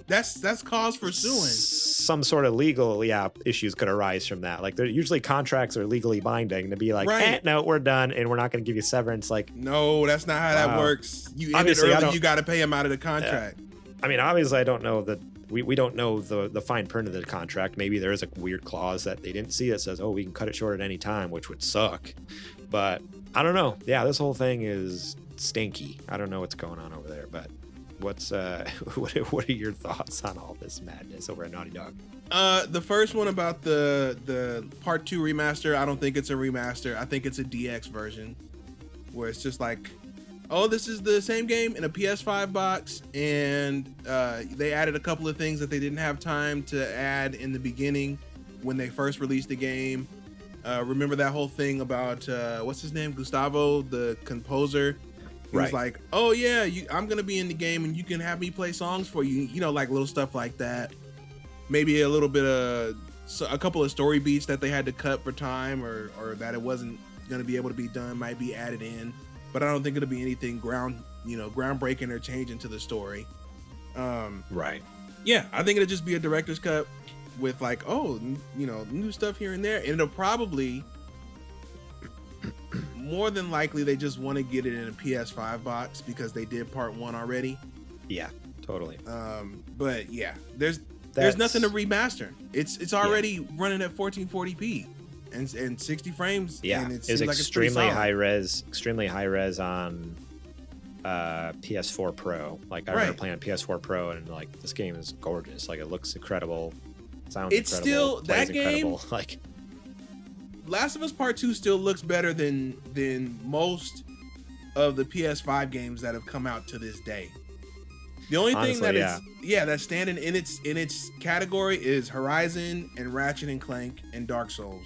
that's cause for suing. Some sort of legal issues could arise from that. Like, usually contracts are legally binding to be like, no, we're done, and we're not going to give you severance. Like, no, that's not how that works. You ended early, you got to pay him out of the contract. I mean, obviously, I don't know that. We don't know the fine print of the contract. Maybe there is a weird clause that they didn't see that says, oh, we can cut it short at any time, which would suck. But I don't know. Yeah, this whole thing is stinky. I don't know what's going on over there. But what's what are your thoughts on all this madness over at Naughty Dog? The first one about the Part 2 remaster, I don't think it's a remaster. I think it's a DX version where it's just like, oh, this is the same game in a PS5 box, and they added a couple of things that they didn't have time to add in the beginning when they first released the game. Remember that whole thing about, what's his name? Gustavo, the composer? He was like, oh yeah, I'm going to be in the game and you can have me play songs for you. You know, like little stuff like that. Maybe a little bit of, a couple of story beats that they had to cut for time or that it wasn't going to be able to be done might be added in. But I don't think it'll be anything groundbreaking or changing to the story. Right. Yeah, I think it'll just be a director's cut with like, oh, new stuff here and there. And it'll probably, more than likely, they just want to get it in a PS5 box because they did part 1 already. Yeah, totally. But yeah, there's nothing to remaster. It's already running at 1440p. And 60 frames. Yeah, and it is like extremely high res on PS4 Pro. Like I remember playing on PS4 Pro, and like this game is gorgeous. Like it looks incredible, sounds it's incredible, still that game. Incredible. Like Last of Us Part 2 still looks better than most of the PS5 games that have come out to this day. The only Honestly, thing that that's standing in its category is Horizon and Ratchet and Clank and Dark Souls.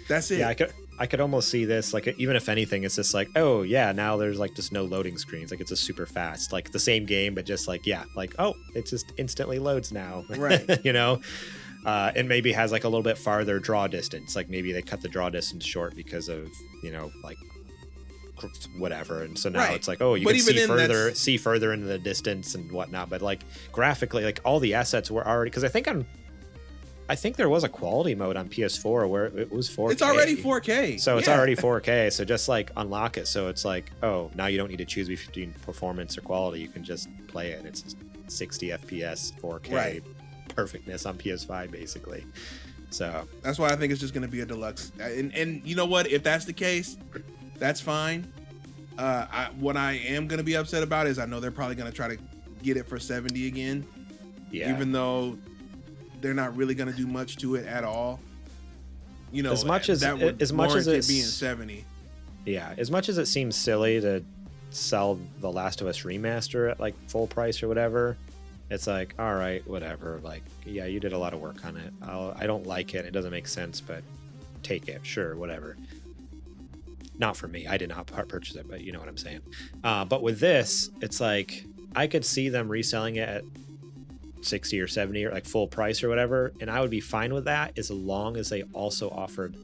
That's it. Yeah, I could almost see this, like, even if anything, it's just like, oh yeah, now there's like just no loading screens, like it's a super fast, like the same game, but just like, oh, it just instantly loads now, right? And maybe has like a little bit farther draw distance, like maybe they cut the draw distance short because of like whatever, and so now it's like, oh, you can see further into the distance and whatnot, but like graphically, like all the assets were already, because I think there was a quality mode on PS4 where it was 4K. It's already 4K. So it's already 4K. So just like unlock it. So it's like, oh, now you don't need to choose between performance or quality. You can just play it. It's 60 FPS, 4K perfectness on PS5, basically. So that's why I think it's just going to be a deluxe. And you know what? If that's the case, that's fine. What I am going to be upset about is I know they're probably going to try to get it for 70 again. Yeah. Even though they're not really going to do much to it at all. As much as it's being 70. Yeah, as much as it seems silly to sell The Last of Us Remaster at like full price or whatever, it's like, all right, whatever. Like, yeah, you did a lot of work on it. I don't like it. It doesn't make sense, but take it. Sure, whatever. Not for me. I did not purchase it, but you know what I'm saying. But with this, it's like I could see them reselling it at 60 or 70 or like full price or whatever, and I would be fine with that as long as they also offered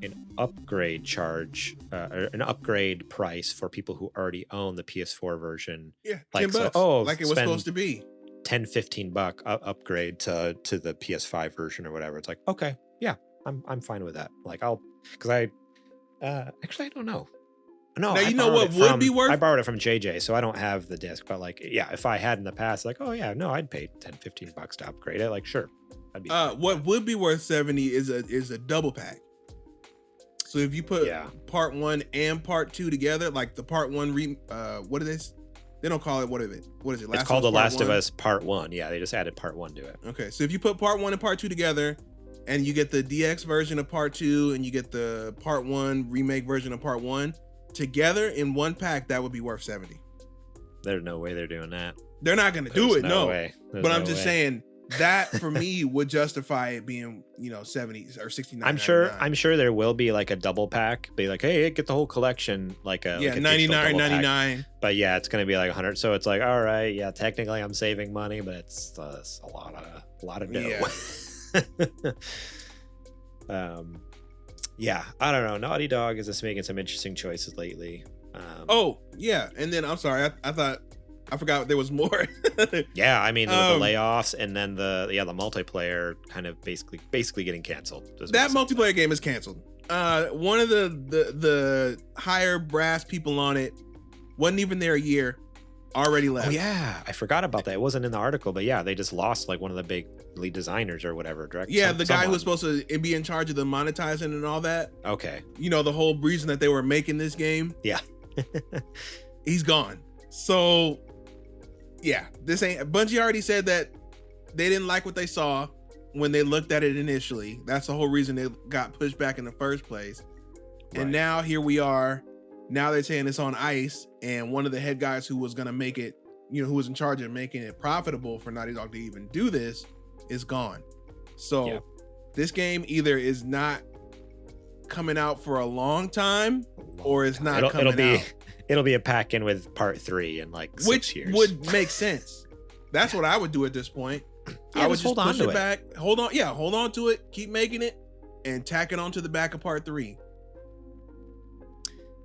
an upgrade charge or an upgrade price for people who already own the PS4 version. Yeah, like $10. So, like it was supposed to be $10-15 upgrade to the PS5 version or whatever. It's like, okay, yeah, I'm fine with that. Like because I actually I don't know. No, now you know what would be worth. I borrowed it from JJ, so I don't have the disc. But like, yeah, if I had in the past, like, oh yeah, no, I'd pay $10-15 to upgrade it. Like, sure. I'd be what would be worth 70 is a double pack. So if you put part 1 and part 2 together, like the part 1 what is this? They don't call it what is it? It's called The Last of Us Part 1. Yeah, they just added part 1 to it. Okay, so if you put part 1 and part 2 together, and you get the DX version of part 2, and you get the part 1 remake version of part 1. Together in one pack, that would be worth 70. There's no way they're doing that. They're not going to do it, no. But I'm just saying that for me would justify it being, 70 or 69. I'm sure there will be like a double pack. Be like, hey, get the whole collection, like a $99.99. But yeah, it's going to be like 100. So it's like, all right, yeah, technically I'm saving money, but it's a lot of dough. Yeah. Yeah, I don't know. Naughty Dog is just making some interesting choices lately. And then I'm sorry, I forgot there was more. Yeah, I mean the layoffs and then the multiplayer kind of basically getting canceled. That multiplayer game is canceled. One of the higher brass people on it wasn't even there a year, already left. Oh yeah, I forgot about that. It wasn't in the article, but yeah, they just lost like one of the big lead designers or whatever. The guy who was supposed to be in charge of the monetizing and all that. Okay. The whole reason that they were making this game. Yeah. He's gone. So yeah, this ain't. Bungie already said that they didn't like what they saw when they looked at it initially. That's the whole reason they got pushed back in the first place. Right. And now here we are. Now they're saying it's on ice, and one of the head guys who was going to make it, who was in charge of making it profitable for Naughty Dog to even do this, is gone. So this game either is not coming out for a long time, or it's not coming out. It'll be a pack in with part 3 in like 6 years. Which would make sense. That's what I would do at this point. Yeah, I would just push it back. Hold on to it. Keep making it, and tack it onto the back of part 3.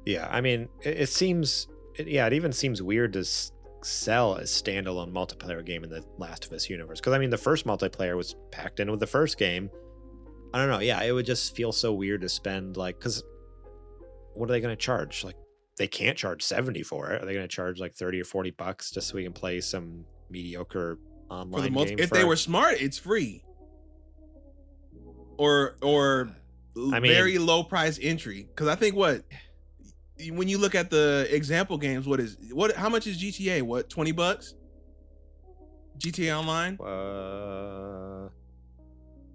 Yeah, I mean, it even seems weird to sell a standalone multiplayer game in the Last of Us universe. Because, I mean, the first multiplayer was packed in with the first game. I don't know. Yeah, it would just feel so weird to spend, like, because what are they going to charge? Like, they can't charge 70 for it. Are they going to charge, like, 30 or 40 bucks just so we can play some mediocre online game? If they were smart, it's free. Or very low price entry. Because I think when you look at the example games, how much is GTA? What, $20? GTA Online?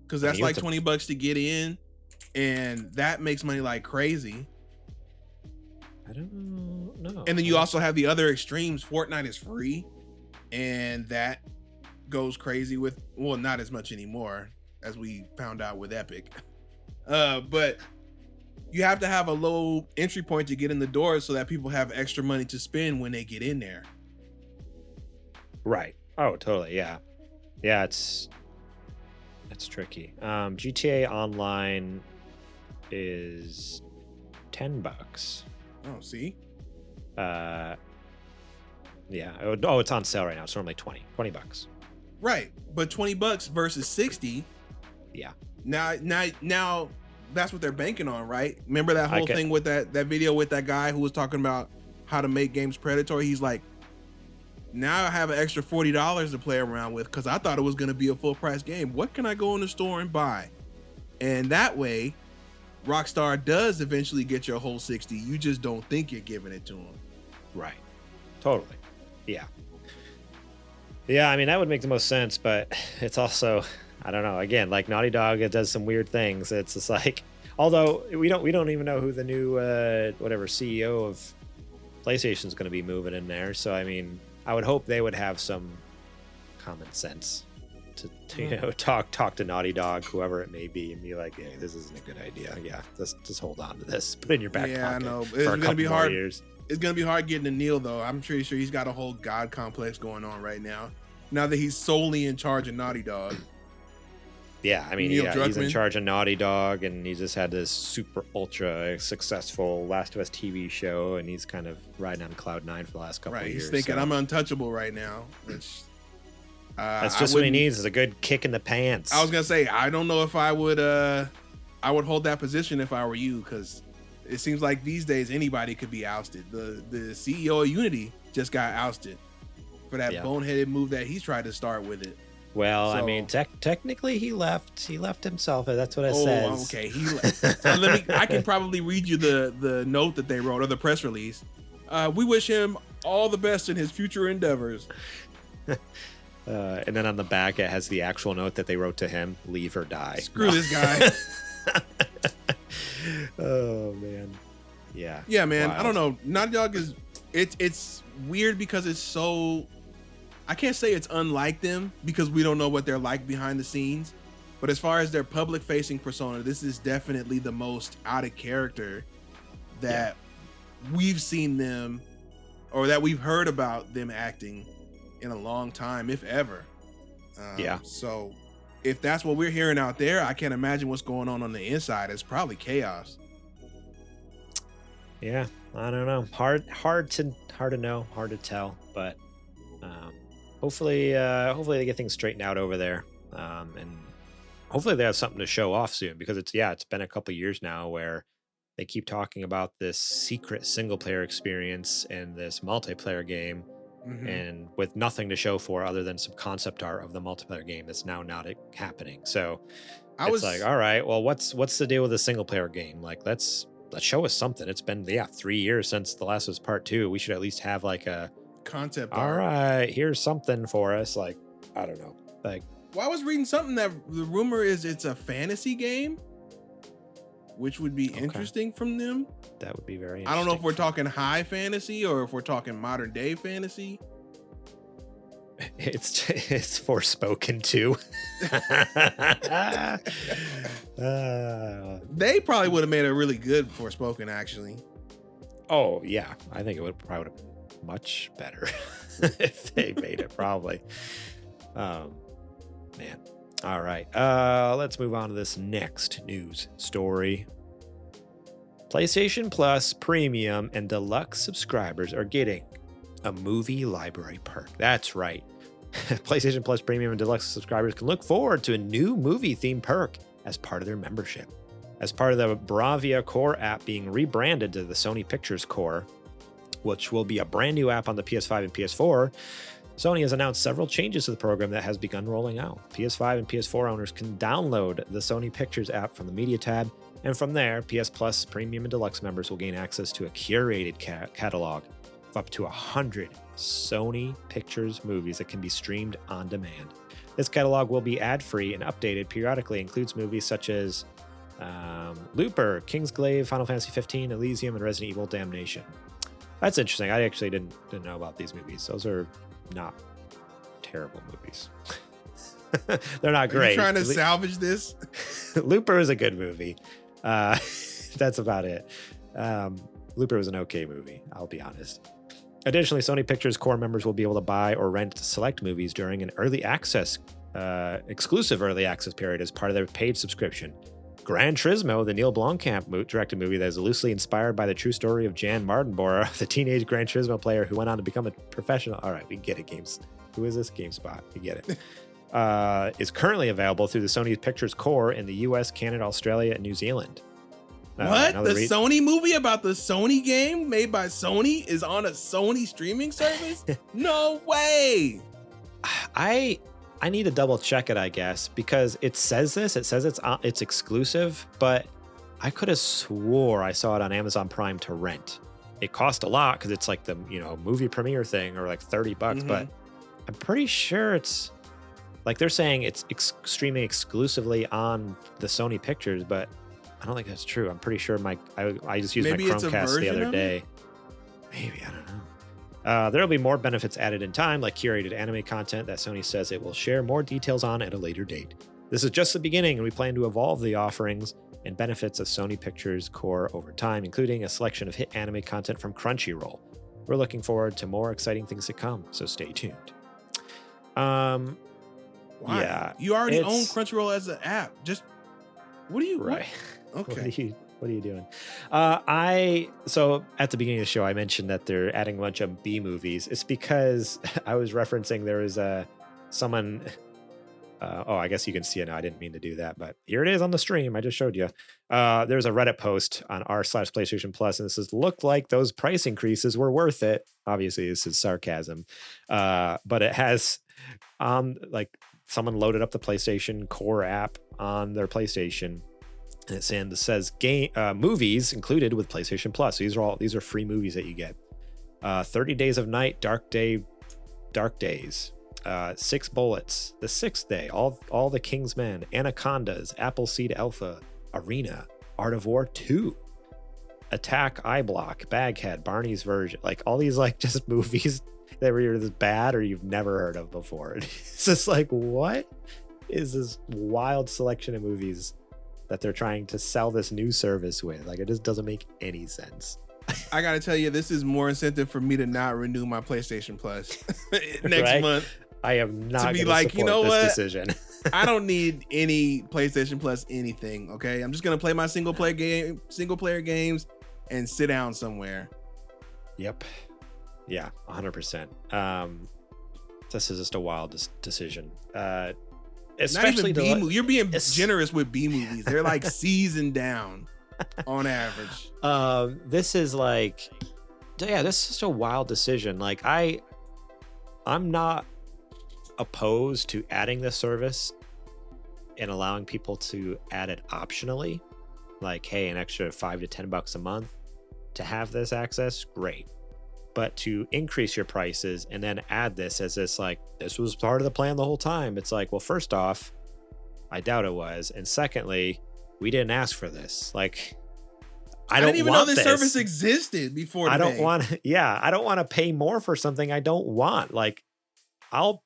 Because that's like $20 to get in, and that makes money like crazy. I don't know. And then you also have the other extremes. Fortnite is free. and that goes crazy with, well, not as much anymore as we found out with Epic. But you have to have a low entry point to get in the door so that people have extra money to spend when they get in there. Right. Oh, totally. Yeah. Yeah, it's tricky. GTA Online is $10. Oh, see? Yeah. Oh, it's on sale right now. It's normally $20. Right. But $20 versus 60. Yeah. Now that's what they're banking on, right? Remember that whole thing with that video with that guy who was talking about how to make games predatory? He's like, now I have an extra $40 to play around with because I thought it was going to be a full price game. What can I go in the store and buy? And that way, Rockstar does eventually get your whole 60. You just don't think you're giving it to them. Right. Totally. Yeah. Yeah, I mean, that would make the most sense, but it's also, I don't know. Again, like Naughty Dog, it does some weird things. It's just like, although we don't even know who the new CEO of PlayStation is going to be moving in there. So I mean, I would hope they would have some common sense to talk to Naughty Dog, whoever it may be, and be like, "Hey, this isn't a good idea. Yeah, just hold on to this. Put it in your back pocket." I know. For a couple more years. It's gonna be hard getting to Neil though. I'm pretty sure he's got a whole god complex going on right now. Now that he's solely in charge of Naughty Dog. Yeah, I mean, he's in charge of Naughty Dog, and he just had this super ultra successful Last of Us TV show, and he's kind of riding on cloud 9 for the last couple of years. He's thinking, I'm untouchable right now. Which that's just what he needs, is a good kick in the pants. I was gonna say, I don't know if I would hold that position if I were you, because it seems like these days anybody could be ousted. The CEO of Unity just got ousted for that boneheaded move that he's tried to start with it. Well, so, I mean, technically he left himself. That's what it says. Oh, okay. He left. I can probably read you the note that they wrote, or the press release. We wish him all the best in his future endeavors. And then on the back, it has the actual note that they wrote to him: "Leave or die." Screw this guy. Oh man. Yeah. Yeah, man. Wild. I don't know. Naughty Dog is it's weird because it's so, I can't say it's unlike them because we don't know what they're like behind the scenes. But as far as their public facing persona, this is definitely the most out of character that we've seen them, or that we've heard about them acting in a long time, if ever. So if that's what we're hearing out there, I can't imagine what's going on the inside. It's probably chaos. Yeah, I don't know. Hard to know, hard to tell, but hopefully they get things straightened out over there, and hopefully they have something to show off soon, because it's been a couple years now where they keep talking about this secret single player experience and this multiplayer game, and with nothing to show for other than some concept art of the multiplayer game that's now not happening. So it's like, all right, well, what's the deal with the single player game? Like, let's show us something. It's been 3 years since The Last of Us Part 2. We should at least have like a concept art. All right, here's something for us. Like, I don't know. Like, well, I was reading something that the rumor is it's a fantasy game, which would be interesting from them. That would be very interesting. I don't know if we're talking high fantasy or if we're talking modern day fantasy. It's Forspoken too. They probably would have made a really good Forspoken, actually. Oh yeah, I think it would have been much better if they made it. Probably. Man. All right. Let's move on to this next news story. PlayStation Plus Premium and Deluxe subscribers are getting a movie library perk. That's right. PlayStation Plus Premium and Deluxe subscribers can look forward to a new movie-themed perk as part of their membership. As part of the Bravia Core app being rebranded to the Sony Pictures Core, which will be a brand new app on the PS5 and PS4, Sony has announced several changes to the program that has begun rolling out. PS5 and PS4 owners can download the Sony Pictures app from the Media tab, and from there, PS Plus Premium and Deluxe members will gain access to a curated catalog of up to 100 Sony Pictures movies that can be streamed on demand. This catalog will be ad-free and updated periodically. Includes movies such as Looper, Kingsglaive, Final Fantasy 15, Elysium, and Resident Evil Damnation. That's interesting. I actually didn't know about these movies. Those are not terrible movies. They're not great. Are you trying to salvage this? Looper is a good movie. That's about it. Looper was an okay movie, I'll be honest. Additionally, Sony Pictures Core members will be able to buy or rent select movies during an early access, exclusive early access period as part of their paid subscription. Gran Turismo, the Neil Blomkamp directed movie that is loosely inspired by the true story of Jan Mardenborough, the teenage Gran Turismo player who went on to become a professional. All right, we get it, Games. Who is this? GameSpot. We get it. Is currently available through the Sony Pictures Core in the US, Canada, Australia, and New Zealand. What? The Sony movie about the Sony game made by Sony is on a Sony streaming service? No way. I need to double check it, I guess, because it says this. It says it's exclusive, but I could have swore I saw it on Amazon Prime to rent. It cost a lot because it's like the movie premiere thing, or like $30, but I'm pretty sure it's like they're saying it's streaming exclusively on the Sony Pictures, but I don't think that's true. I'm pretty sure I just used my Chromecast the other day. Maybe, I don't know. There will be more benefits added in time, like curated anime content that Sony says it will share more details on at a later date. This is just the beginning, and we plan to evolve the offerings and benefits of Sony Pictures Core over time, including a selection of hit anime content from Crunchyroll. We're looking forward to more exciting things to come, so stay tuned. Why? Yeah, you already own Crunchyroll as an app. Just what do you? Right. What? Okay. What are you doing? So at the beginning of the show, I mentioned that they're adding a bunch of B movies. It's because I was referencing there was someone. I guess you can see it now. I didn't mean to do that, but here it is on the stream. I just showed you. There's a Reddit post on r/PlayStation Plus, and this says, "Look like those price increases were worth it." Obviously, this is sarcasm, but it has like someone loaded up the PlayStation Core app on their PlayStation. And it says movies included with PlayStation Plus. These are free movies that you get. 30 Days of Night, Dark Days, 6 Bullets, The Sixth Day, all the King's Men, Anacondas, Appleseed Alpha, Arena, Art of War 2, Attack I Block, Baghead, Barney's Version, like all these like just movies that were either bad or you've never heard of before. It's just like, what is this wild selection of movies that they're trying to sell this new service with? Like, it just doesn't make any sense. I gotta tell you, this is more incentive for me to not renew my PlayStation Plus next month. I am not to be like, you know what? Decision. I don't need any PlayStation Plus anything. Okay, I'm just gonna play my single player games, and sit down somewhere. Yep. Yeah, 100%. This is just a wild decision. Especially not even you're being generous with B movies. They're like seasoned down on average. This is like, yeah, this is just a wild decision. Like I'm not opposed to adding this service and allowing people to add it optionally. Like, hey, an extra $5 to $10 a month to have this access, great. But to increase your prices and then add this as this, like, this was part of the plan the whole time. It's like, well, first off, I doubt it was. And secondly, we didn't ask for this. Like, I didn't even know this service existed before. I don't want to pay more for something I don't want. Like, I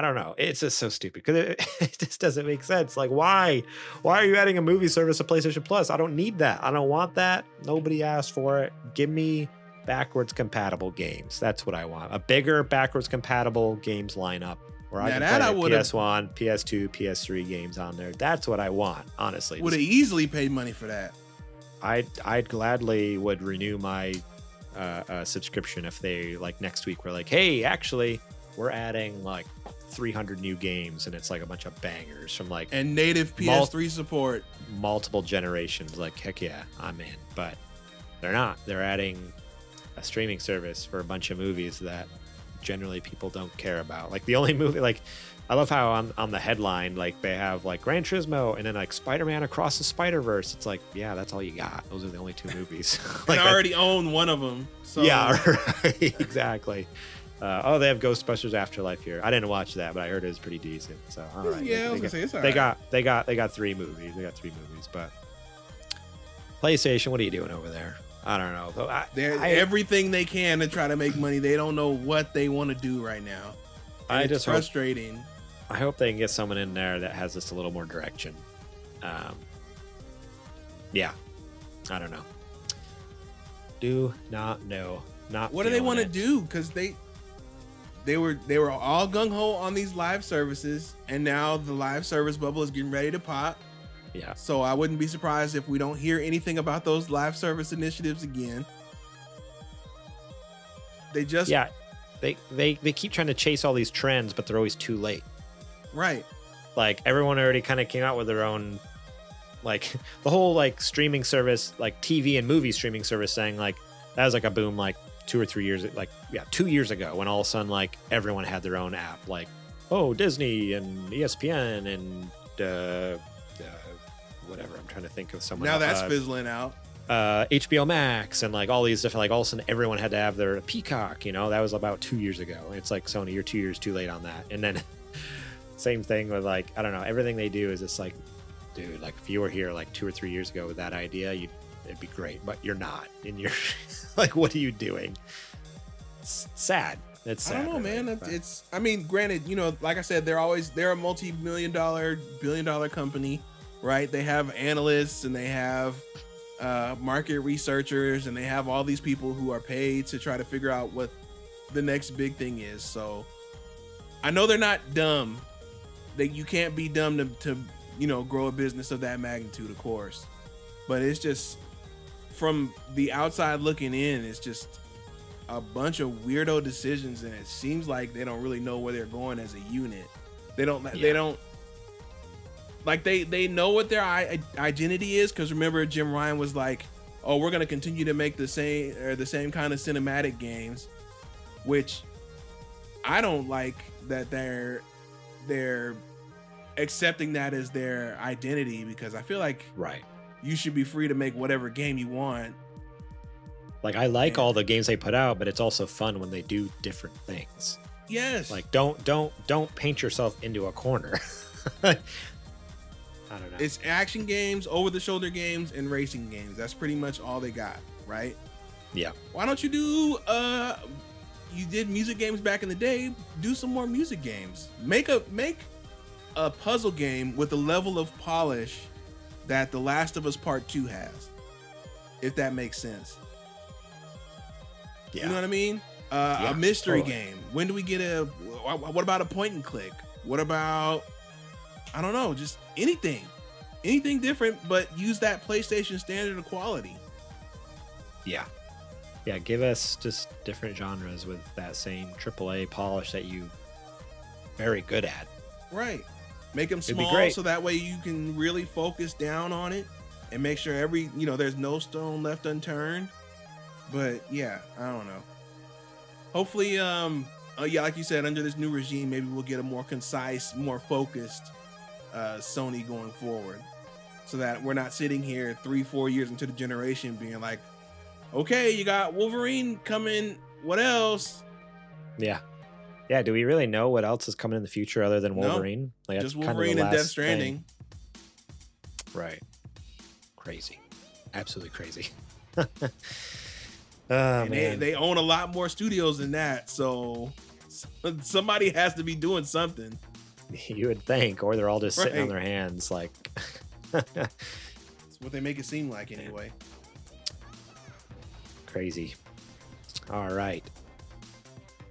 don't know. It's just so stupid because it just doesn't make sense. Like, why are you adding a movie service to PlayStation Plus? I don't need that. I don't want that. Nobody asked for it. Give me backwards compatible games. That's what I want. A bigger backwards compatible games lineup where I can play PS1, PS2, PS3 games on there. That's what I want. Honestly, would have easily paid money for that. I'd gladly would renew my subscription if they, like, next week were like, hey, actually, we're adding like 300 new games, and it's like a bunch of bangers from like and native PS3 support, multiple generations. Like, heck yeah, I'm in. But they're not. They're adding a streaming service for a bunch of movies that generally people don't care about. Like, the only movie, like, I love how on the headline, like, they have like Gran Turismo and then like Spider-Man Across the Spider-Verse. It's like, yeah, that's all you got. Those are the only 2 movies. Like, I already own one of them. So. Yeah, right. Exactly. They have Ghostbusters Afterlife here. I didn't watch that, but I heard it was pretty decent. So all right. Yeah, I was gonna say it's all right. They got 3 movies. They got 3 movies, but PlayStation, what are you doing over there? I don't know. They're everything they can to try to make money. They don't know what they want to do right now. And it's frustrating. I hope they can get someone in there that has just a little more direction. Yeah, I don't know. Do not know. Not what do they want to do? Because they were all gung ho on these live services, and now the live service bubble is getting ready to pop. Yeah. So I wouldn't be surprised if we don't hear anything about those live service initiatives again. They just they keep trying to chase all these trends, but they're always too late. Right. Like everyone already kind of came out with their own, like the whole like streaming service, like TV and movie streaming service, saying like that was like a boom like 2 or 3 years, like 2 years ago, when all of a sudden like everyone had their own app, like Disney and ESPN and whatever. I'm trying to think of someone. Now that's fizzling out. HBO Max and like all these different, like all of a sudden everyone had to have their Peacock. That was about 2 years ago. It's like, Sony, you're 2 years too late on that. And then same thing with like, I don't know, everything they do is just like, dude, like if you were here like 2 or 3 years ago with that idea, it'd be great, but you're not. And you're like, what are you doing? It's sad. It's sad. I don't know, really, man. but... It's, I mean, granted, like I said, they're a multi-billion dollar company, right? They have analysts and they have market researchers, and they have all these people who are paid to try to figure out what the next big thing is. So I know they're not dumb. You can't be dumb to grow a business of that magnitude, of course. But it's just, from the outside looking in, it's just a bunch of weirdo decisions, and it seems like they don't really know where they're going as a unit. They don't like they know what their identity is, because remember Jim Ryan was like, oh, we're going to continue to make the same kind of cinematic games, which I don't like that they're accepting that as their identity, because I feel like you should be free to make whatever game you want. Like, I like all the games they put out, but it's also fun when they do different things. Yes. Like, don't paint yourself into a corner. I don't know. It's action games, over-the-shoulder games, and racing games. That's pretty much all they got, right? Yeah. Why don't you do you did music games back in the day, do some more music games. Make a puzzle game with the level of polish that The Last of Us Part 2 has, if that makes sense. Yeah. You know what I mean? A mystery game. When do we get what about a point and click? What about, I don't know, just anything different, but use that PlayStation standard of quality. Yeah, give us just different genres with that same AAA polish that you very good at. Right. Make them small so that way you can really focus down on it and make sure there's no stone left unturned. But yeah, I don't know. Hopefully, like you said, under this new regime, maybe we'll get a more concise, more focused Sony going forward, so that we're not sitting here 3-4 years into the generation being like, okay, you got Wolverine coming, what else? Yeah, do we really know what else is coming in the future other than Wolverine? No, like, just Wolverine and Death Stranding. Right. Crazy. Absolutely crazy. And they own a lot more studios than that, so somebody has to be doing something. You would think, or they're all just sitting on their hands, like. That's what they make it seem like, anyway. Crazy. All right.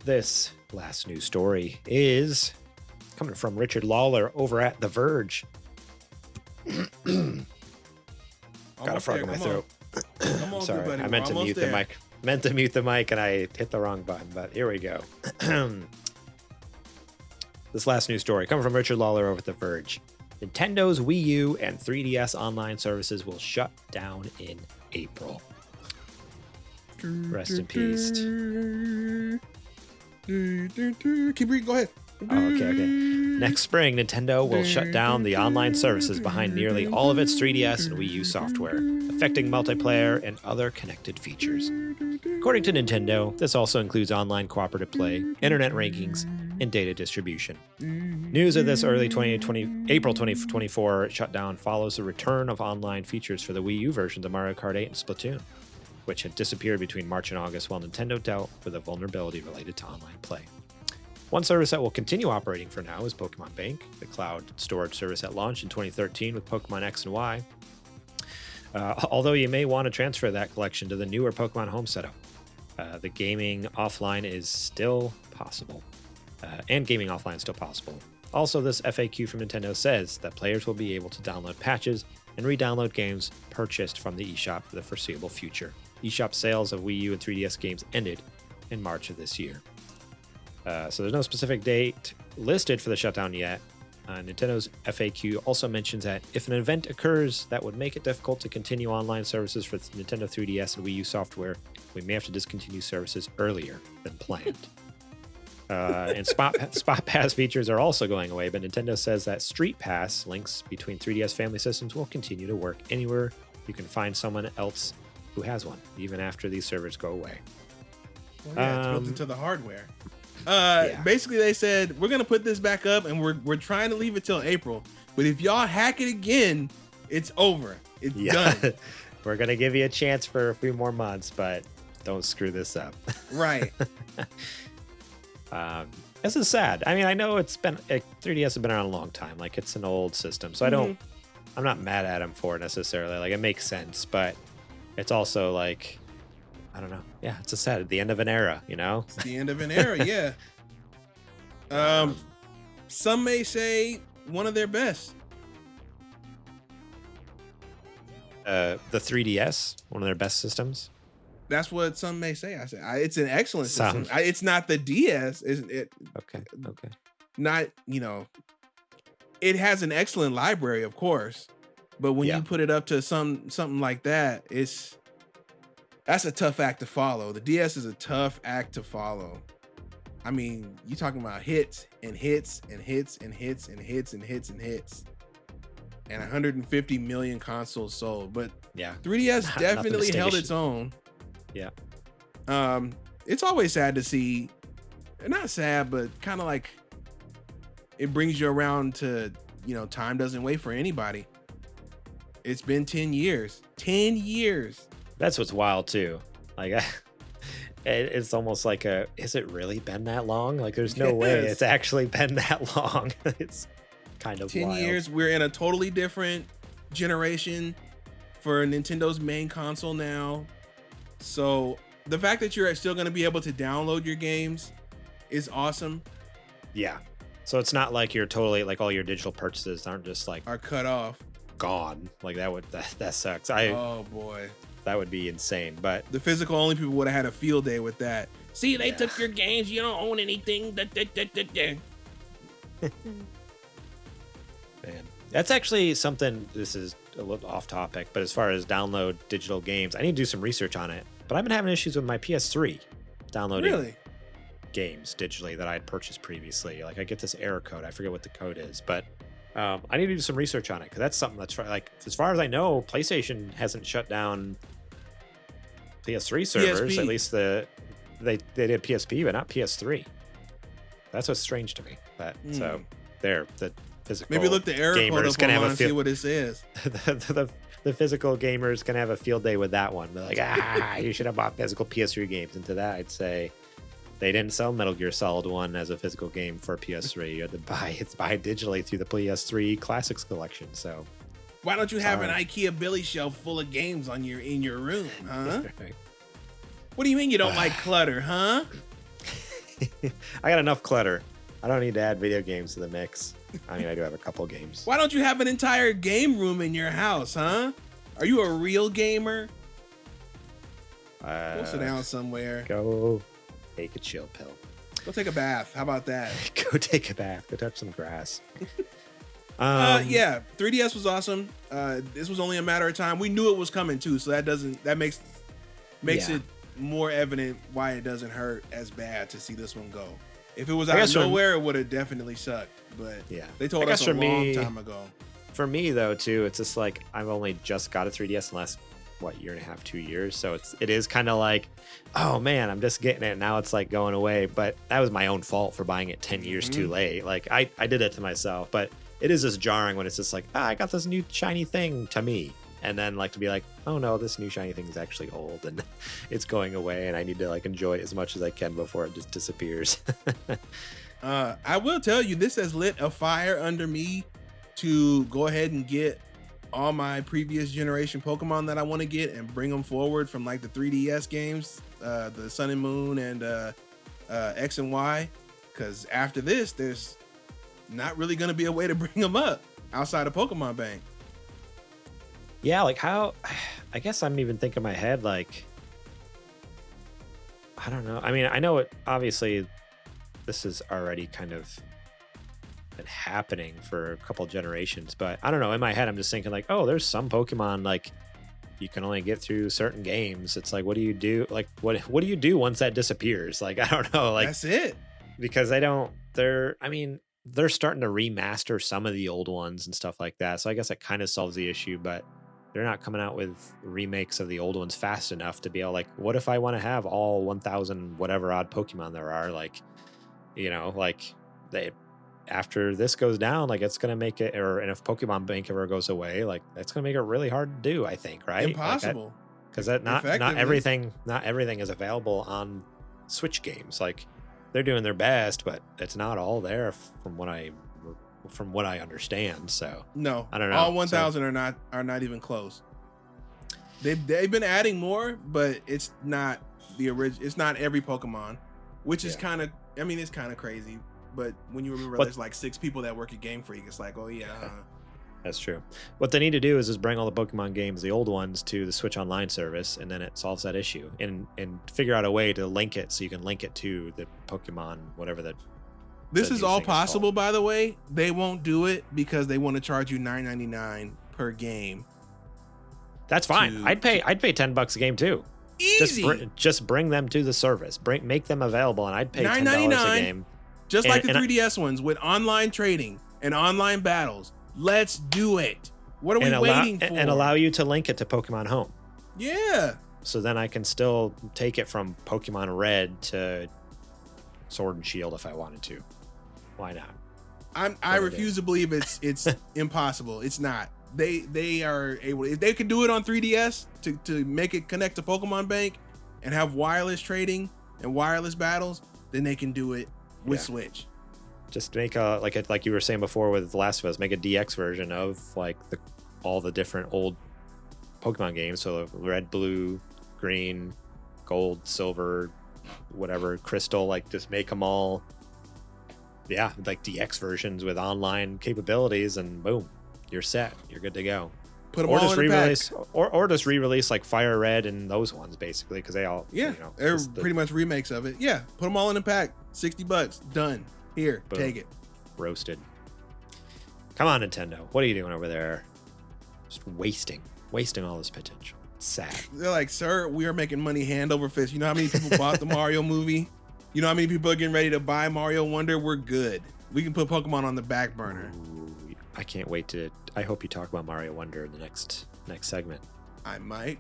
This last news story is coming from Richard Lawler over at The Verge. Got a frog in my throat. I'm sorry, I meant to mute the mic. Meant to mute the mic and I hit the wrong button, but here we go. This last news story coming from Richard Lawler over at The Verge. Nintendo's Wii U and 3DS online services will shut down in April. Rest in peace. Keep reading, go ahead. Oh, okay. Next spring, Nintendo will shut down the online services behind nearly all of its 3DS and Wii U software, affecting multiplayer and other connected features. According to Nintendo, this also includes online cooperative play, internet rankings, and data distribution. News of this April 2024 shutdown follows the return of online features for the Wii U versions of Mario Kart 8 and Splatoon. which had disappeared between March and August while Nintendo dealt with a vulnerability related to online play. One service that will continue operating for now is Pokemon Bank, the cloud storage service that launched in 2013 with Pokemon X and Y. Although you may want to transfer that collection to the newer Pokemon Home setup, the gaming offline is still possible. Also, this FAQ from Nintendo says that players will be able to download patches and re-download games purchased from the eShop for the foreseeable future. eShop sales of Wii U and 3DS games ended in March of this year. So there's no specific date listed for the shutdown yet. Nintendo's FAQ also mentions that if an event occurs that would make it difficult to continue online services for Nintendo 3DS and Wii U software, we may have to discontinue services earlier than planned. And Spot Pass features are also going away, but Nintendo says that Street Pass links between 3DS family systems will continue to work anywhere you can find someone else who has one, even after these servers go away. Well, yeah, it's built into the hardware. Basically, they said, we're going to put this back up, and we're trying to leave it till April. But if y'all hack it again, it's over. It's done. We're going to give you a chance for a few more months, but don't screw this up. Right. This is sad. I mean, I know 3DS has been around a long time. Like, it's an old system, so I'm not mad at them for it necessarily. Like, it makes sense, but it's also like, I don't know. Yeah, it's the end of an era, you know? It's the end of an era, yeah. Some may say one of their best. The 3DS, one of their best systems. That's what some may say. I say it's an excellent system. It's not the DS. Okay. Not, it has an excellent library, of course, but when you put it up to something like that, that's a tough act to follow. The DS is a tough act to follow. I mean, you're talking about hits and hits and hits and hits and hits and hits and hits, and 150 million consoles sold. But 3DS definitely held its own. Yeah. It's always sad to see, not sad, but kind of like it brings you around to, time doesn't wait for anybody. It's been 10 years. 10 years. That's what's wild too. Like, it's almost like is it really been that long? Like, there's no way it's actually been that long. It's kind of 10 wild. years. We're in a totally different generation for Nintendo's main console now. So the fact that you're still going to be able to download your games is awesome. Yeah. So it's not like you're totally like all your digital purchases aren't just like are cut off, gone. Like that sucks. Oh boy. That would be insane. But the physical only people would have had a field day with that. See, they took your games. You don't own anything. Man, that's actually something. This is a little off topic, but as far as download digital games, I need to do some research on it. But I've been having issues with my PS3 downloading games digitally that I had purchased previously. Like, I get this error code. I forget what the code is, but I need to do some research on it because that's something that's like, as far as I know, PlayStation hasn't shut down PS3 servers. PSP. At least they did PSP, but not PS3. That's what's strange to me. So the physical maybe look the error code up online and see what it says. the physical gamers can have a field day with that one. They're like, you should have bought physical PS3 games. And to that, I'd say they didn't sell Metal Gear Solid 1 as a physical game for PS3. You had to buy it digitally through the PS3 Classics collection. So why don't you have an IKEA Billy shelf full of games in your room, huh? What do you mean you don't like clutter, huh? I got enough clutter. I don't need to add video games to the mix. I mean, I do have a couple games. Why don't you have an entire game room in your house, huh? Are you a real gamer? Go sit down somewhere. Go take a chill pill. Go take a bath. How about that? Go take a bath. Go touch some grass. 3DS was awesome. This was only a matter of time. We knew it was coming too, so that makes it more evident why it doesn't hurt as bad to see this one go. If it was out of nowhere, it would have definitely sucked. But they told us a long time ago. For me, though, too, it's just like I've only just got a 3DS in the last, year and a half, 2 years. So it is kind of like, oh, man, I'm just getting it. Now it's like going away. But that was my own fault for buying it 10 years too late. Like, I did it to myself. But it is just jarring when it's just like, I got this new shiny thing to me. and then like to be like, oh no, this new shiny thing is actually old and it's going away, and I need to like enjoy it as much as I can before it just disappears. I will tell you, this has lit a fire under me to go ahead and get all my previous generation Pokemon that I want to get and bring them forward from like the 3DS games, the Sun and Moon and X and Y, because after this there's not really going to be a way to bring them up outside of Pokemon Bank. Yeah, like how, I guess I'm even thinking in my head, like, I don't know. I mean, I know it, obviously this is already kind of been happening for a couple generations, but I don't know, in my head I'm just thinking like, oh, there's some Pokemon like you can only get through certain games. It's like, what do you do? Like, what do you do once that disappears? Like, I don't know. Like, that's it. Because they're starting to remaster some of the old ones and stuff like that. So I guess that kind of solves the issue, but they're not coming out with remakes of the old ones fast enough to be able, like, what if I want to have all 1,000 whatever odd Pokemon there are? Like, you know, like after this goes down, like it's going to make it, and if Pokemon Bank ever goes away, like that's going to make it really hard to do, I think, right? Impossible. Because not everything is available on Switch games. Like, they're doing their best, but it's not all there from what I understand. So no, I don't know. All 1,000 are not even close. They've been adding more, but it's not the original. It's not every Pokemon, which is kind of, I mean, it's kind of crazy. But when you remember there's like 6 people that work at Game Freak, it's like, oh yeah. That's true. What they need to do is just bring all the Pokemon games, the old ones, to the Switch Online service, and then it solves that issue. And figure out a way to link it so you can link it to the Pokemon, whatever that. This is all possible, by the way. They won't do it because they want to charge you $9.99 per game. That's fine. I'd pay $10 a game too. Easy. Just bring them to the service. Make them available, and I'd pay $10 a game. Just like the 3DS ones with online trading and online battles. Let's do it. What are we waiting for? And allow you to link it to Pokemon Home. Yeah. So then I can still take it from Pokemon Red to Sword and Shield if I wanted to. Why not? I refuse to believe it's impossible. It's not. They are able, if they could do it on 3DS to make it connect to Pokemon Bank and have wireless trading and wireless battles, then they can do it with Switch. Just make like you were saying before with The Last of Us, make a DX version of like all the different old Pokemon games. So red, blue, green, gold, silver, whatever, crystal, like just make them all, like DX versions with online capabilities, and boom, you're set. You're good to go. Put them all in a pack. Or just re-release like Fire Red and those ones basically, because they all they're pretty much remakes of it. Yeah, put them all in a pack. $60, done. Here, boom. Take it. Roasted. Come on, Nintendo. What are you doing over there? Just wasting all this potential. Sad. They're like, sir, we are making money hand over fist. You know how many people bought the Mario movie? You know how many people are getting ready to buy Mario Wonder? We're good. We can put Pokemon on the back burner. Ooh, I can't wait I hope you talk about Mario Wonder in the next segment. I might.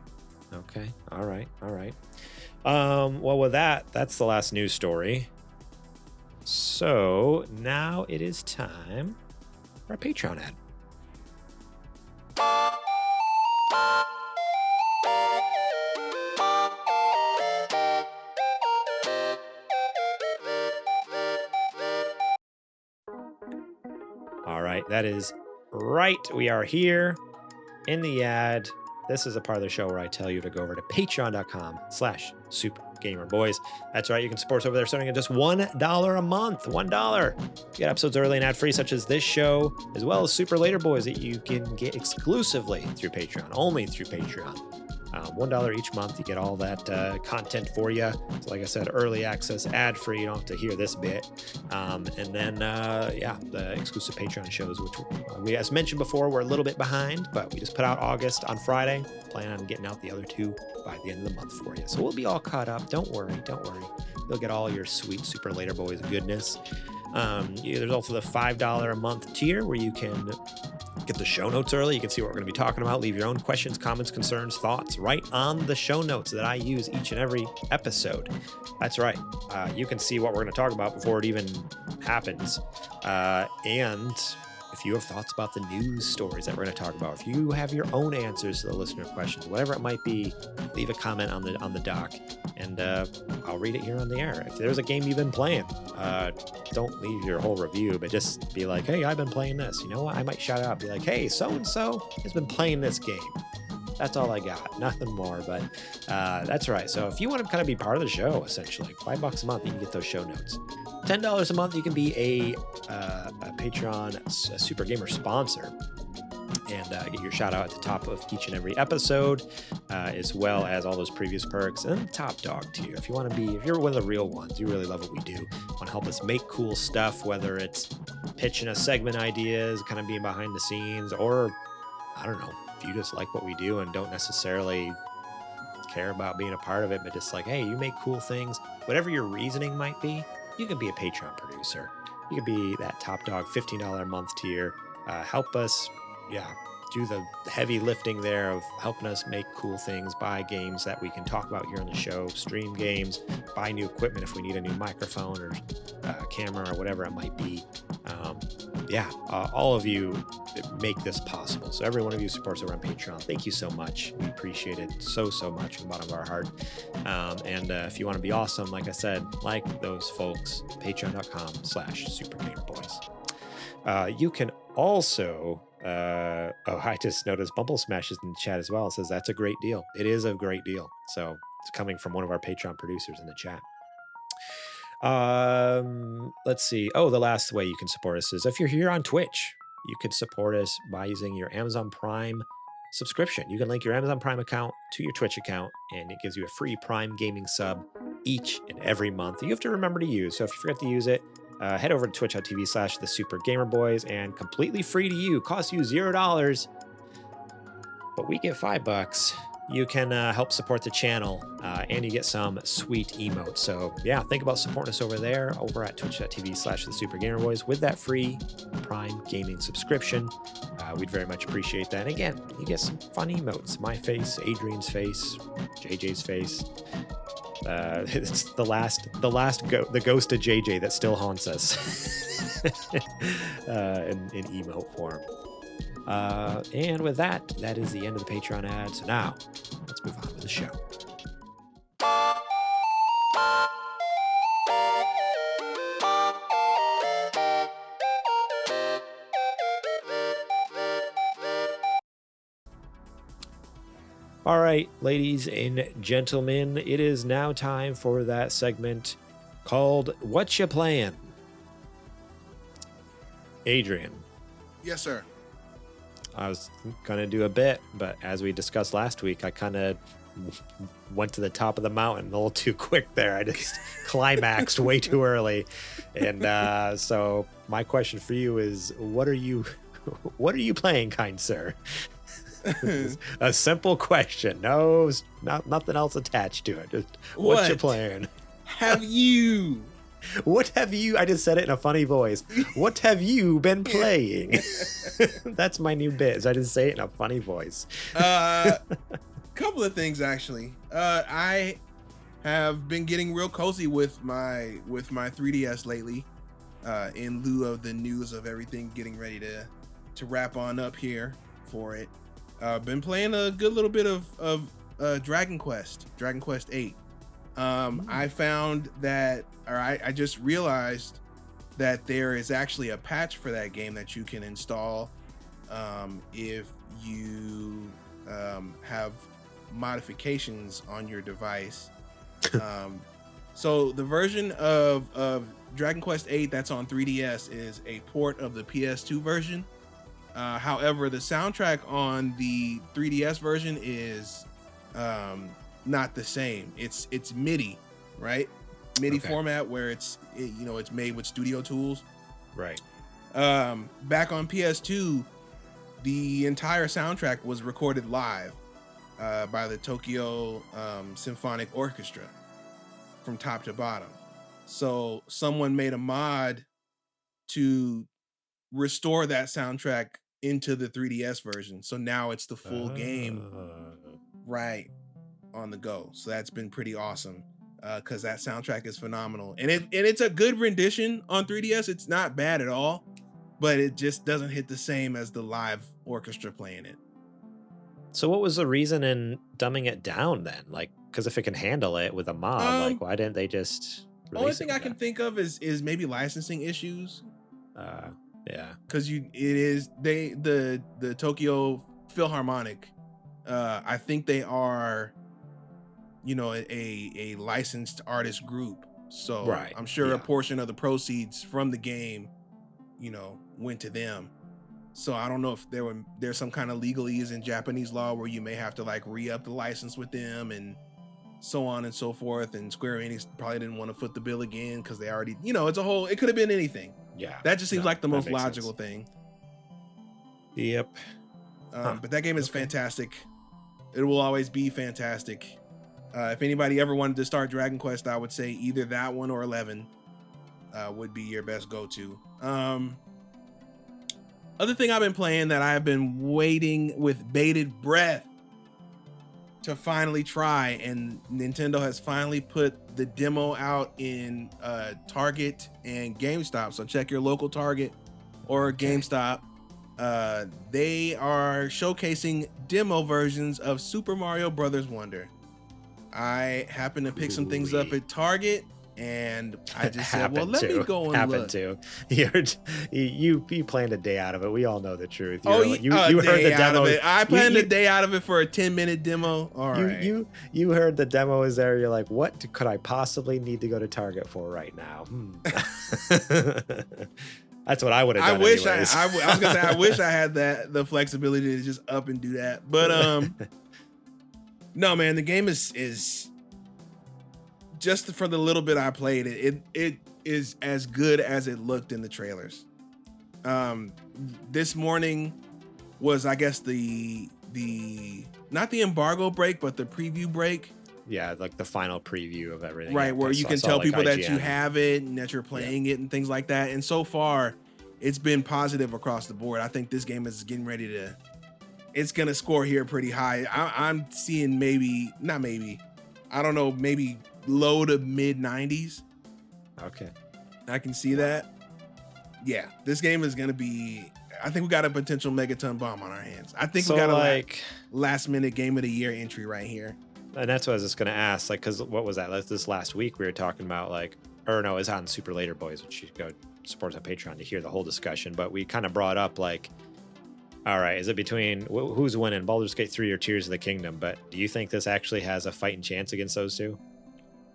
Okay. All right. Well, with that's the last news story. So now it is time for a Patreon ad. All right, that is right. We are here in the ad. This is a part of the show where I tell you to go over to patreon.com/supergamerboys. That's right. You can support us over there starting at just $1 a month. $1. You get episodes early and ad-free, such as this show, as well as Super Later Boys that you can get exclusively through Patreon, only through Patreon. $1 each month. You get all that content for you. So like I said, early access, ad-free. You don't have to hear this bit. And then, the exclusive Patreon shows, which we, as mentioned before, we're a little bit behind, but we just put out August on Friday. Plan on getting out the other 2 by the end of the month for you. So we'll be all caught up. Don't worry. You'll get all your sweet Super Later Boys goodness. There's also the $5 a month tier where you can get the show notes early. You can see what we're going to be talking about. Leave your own questions, comments, concerns, thoughts right on the show notes that I use each and every episode. That's right. You can see what we're going to talk about before it even happens. And if you have thoughts about the news stories that we're going to talk about, if you have your own answers to the listener questions, whatever it might be, leave a comment on the doc, and I'll read it here on the air. If there's a game you've been playing, don't leave your whole review, but just be like, hey, I've been playing this. You know what? I might shout out, be like, hey, so-and-so has been playing this game. That's all I got. Nothing more, but that's right. So if you want to kind of be part of the show, essentially, $5 a month, you can get those show notes. $10 a month, you can be a Patreon a Super Gamer sponsor and get your shout out at the top of each and every episode, as well as all those previous perks, and top dog tier. If you're one of the real ones, you really love what we do, want to help us make cool stuff, whether it's pitching us segment ideas, kind of being behind the scenes, or I don't know, if you just like what we do and don't necessarily care about being a part of it, but just like, hey, you make cool things, whatever your reasoning might be, you can be a Patreon producer. You can be that top dog $15 a month tier. Help us, do the heavy lifting there of helping us make cool things, buy games that we can talk about here on the show, stream games, buy new equipment if we need a new microphone or camera or whatever it might be. All of you make this possible. So every one of you supports over on Patreon. Thank you so much. We appreciate it so much from the bottom of our heart. And if you want to be awesome, like I said, like those folks, patreon.com/supergamerboys. You can also, I just noticed Bumble Smash is in the chat as well. It says that's a great deal. It is a great deal. So it's coming from one of our Patreon producers in the chat. Let's see. Oh, the last way you can support us is if you're here on Twitch, you can support us by using your Amazon Prime subscription. You can link your Amazon Prime account to your Twitch account, and it gives you a free Prime gaming sub each and every month. You have to remember to use. So if you forget to use it, head over to twitch.tv/thesupergamerboys, and completely free to you, costs you $0, but we get $5. You can help support the channel, and you get some sweet emotes. So yeah, think about supporting us over there, over at twitch.tv/thesupergamerboys with that free Prime gaming subscription. We'd very much appreciate that. And again, you get some fun emotes. My face, Adrian's face, JJ's face. It's the ghost of JJ that still haunts us in emote form. And with that is the end of the Patreon ad. So now, let's move on with the show. All right, ladies and gentlemen, it is now time for that segment called Whatcha Playing? Adrian. Yes, sir. I was going to do a bit, but as we discussed last week, I kind of went to the top of the mountain a little too quick there. I just climaxed way too early. And so my question for you is, what are you playing, kind sir? A simple question. No, nothing else attached to it. Just what you playing? What have you, I just said it in a funny voice. What have you been playing? That's my new bit, is I just say it in a funny voice. Couple of things, actually. I have been getting real cozy with my 3DS lately, in lieu of the news of everything getting ready to wrap on up here for it. Been playing a good little bit of Dragon Quest 8. I found that, I just realized that there is actually a patch for that game that you can install if you have modifications on your device. So the version of Dragon Quest 8 that's on 3DS is a port of the PS2 version. However, the soundtrack on the 3DS version is not the same. It's MIDI, right? MIDI format where it's made with studio tools. Right. Back on PS2, the entire soundtrack was recorded live by the Tokyo Symphonic Orchestra from top to bottom. So someone made a mod to restore that soundtrack into the 3DS version. So now it's the full game right on the go. So that's been pretty awesome because that soundtrack is phenomenal. And it's a good rendition on 3DS. It's not bad at all. but it just doesn't hit the same as the live orchestra playing it. So what was the reason in dumbing it down then? Like, because if it can handle it with a mod, like, why didn't they just release only thing it I can think of is maybe licensing issues. Yeah, because the Tokyo Philharmonic. I think they are, a licensed artist group. So right. I'm sure a portion of the proceeds from the game, went to them. So I don't know if there's some kind of legalese in Japanese law where you may have to like re-up the license with them and so on and so forth. And Square Enix probably didn't want to foot the bill again because they already, it could have been anything. Yeah. That just seems like the most logical thing. Yep. But that game is fantastic. It will always be fantastic. If anybody ever wanted to start Dragon Quest, I would say either that one or 11 would be your best go-to. Other thing I've been playing that I've been waiting with bated breath to finally try, and Nintendo has finally put the demo out in Target and GameStop. So check your local Target or GameStop. They are showcasing demo versions of Super Mario Brothers Wonder. I happened to pick some things up at Target, and I just said, well, let me go and look. You planned a day out of it. We all know the truth. You heard the demo. I planned a day out of it for a 10-minute demo. All right. You heard the demo is there. You're like, what could I possibly need to go to Target for right now? That's what I would have done. I was gonna say I wish I had the flexibility to just up and do that. But no, man, the game is just for the little bit I played it is as good as it looked in the trailers. This morning was, I guess, the not the embargo break, but the preview break. Yeah, like the final preview of everything. Right, where you can tell people that you have it and that you're playing it and things like that. And so far, it's been positive across the board. I think this game is getting ready to... It's going to score here pretty high. I'm seeing maybe low to mid 90s. Okay. I can see that. Yeah, this game is going to be... I think we got a potential megaton bomb on our hands. I think we got a last minute game of the year entry right here. And that's what I was just going to ask, like, because what was that? This last week we were talking about, like, or no, it was on Super Later Boys, which you go support on Patreon to hear the whole discussion. But we kind of brought up, like, all right, is it between who's winning, Baldur's Gate 3 or Tears of the Kingdom? But do you think this actually has a fighting chance against those two?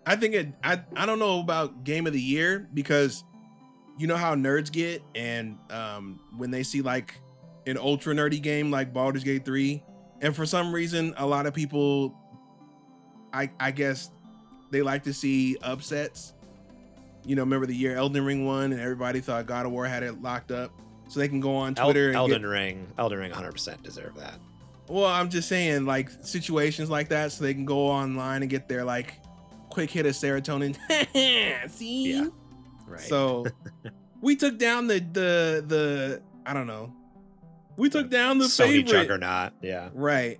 I think I don't know about game of the year, because you know how nerds get, and when they see like an ultra nerdy game like Baldur's Gate 3, and for some reason a lot of people, I guess they like to see upsets. Remember the year Elden Ring won and everybody thought God of War had it locked up, so they can go on Twitter. Elden Ring 100% deserve that. Well, I'm just saying, like, situations like that, so they can go online and get their like quick hit of serotonin. See? Yeah. Right. So we took down the I don't know. We took down the Sony favorite juggernaut. Yeah. Right.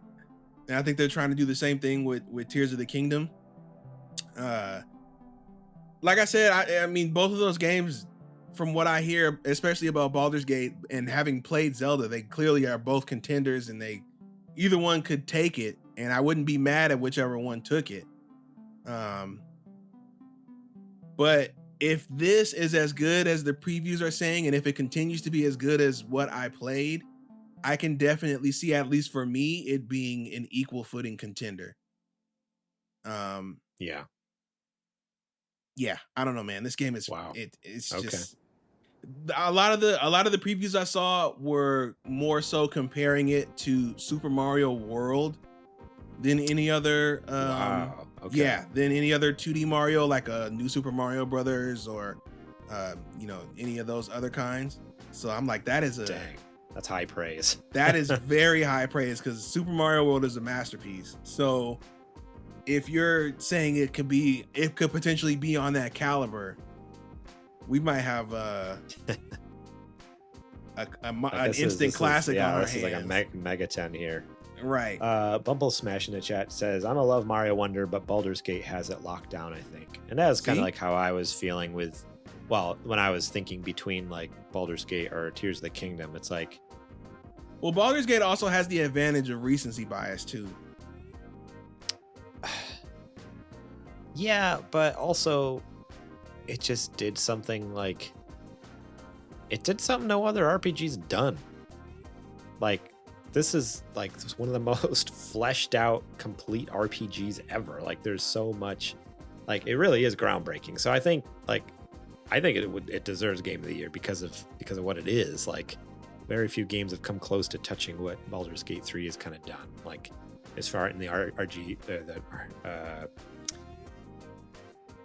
And I think they're trying to do the same thing with Tears of the Kingdom. Like I said, I mean, both of those games, from what I hear, especially about Baldur's Gate, and having played Zelda, they clearly are both contenders, and either one could take it, and I wouldn't be mad at whichever one took it. But if this is as good as the previews are saying, and if it continues to be as good as what I played, I can definitely see, at least for me, it being an equal footing contender. Yeah, I don't know, man. This game is wow. It's just a lot of the previews I saw were more so comparing it to Super Mario World than any other than any other 2D Mario, like a New Super Mario Brothers or any of those other kinds. So I'm like, that's high praise. That is very high praise, because Super Mario World is a masterpiece. So if you're saying it could potentially be on that caliber, we might have an instant classic on our hands. This is like a megaton here. Right. Bumble Smash in the chat says, I'm gonna love Mario Wonder, but Baldur's Gate has it locked down, I think. And that was kind of like how I was feeling with well, when I was thinking between like Baldur's Gate or Tears of the Kingdom, it's like, well, Baldur's Gate also has the advantage of recency bias too. yeah, but also it just did something like, it did something no other RPG's done. Like, this is like one of the most fleshed out, complete RPGs ever. Like, there's so much, like, it really is groundbreaking. So I think it deserves Game of the Year because of what it is. Like, very few games have come close to touching what Baldur's Gate 3 has kind of done. Like, as far in the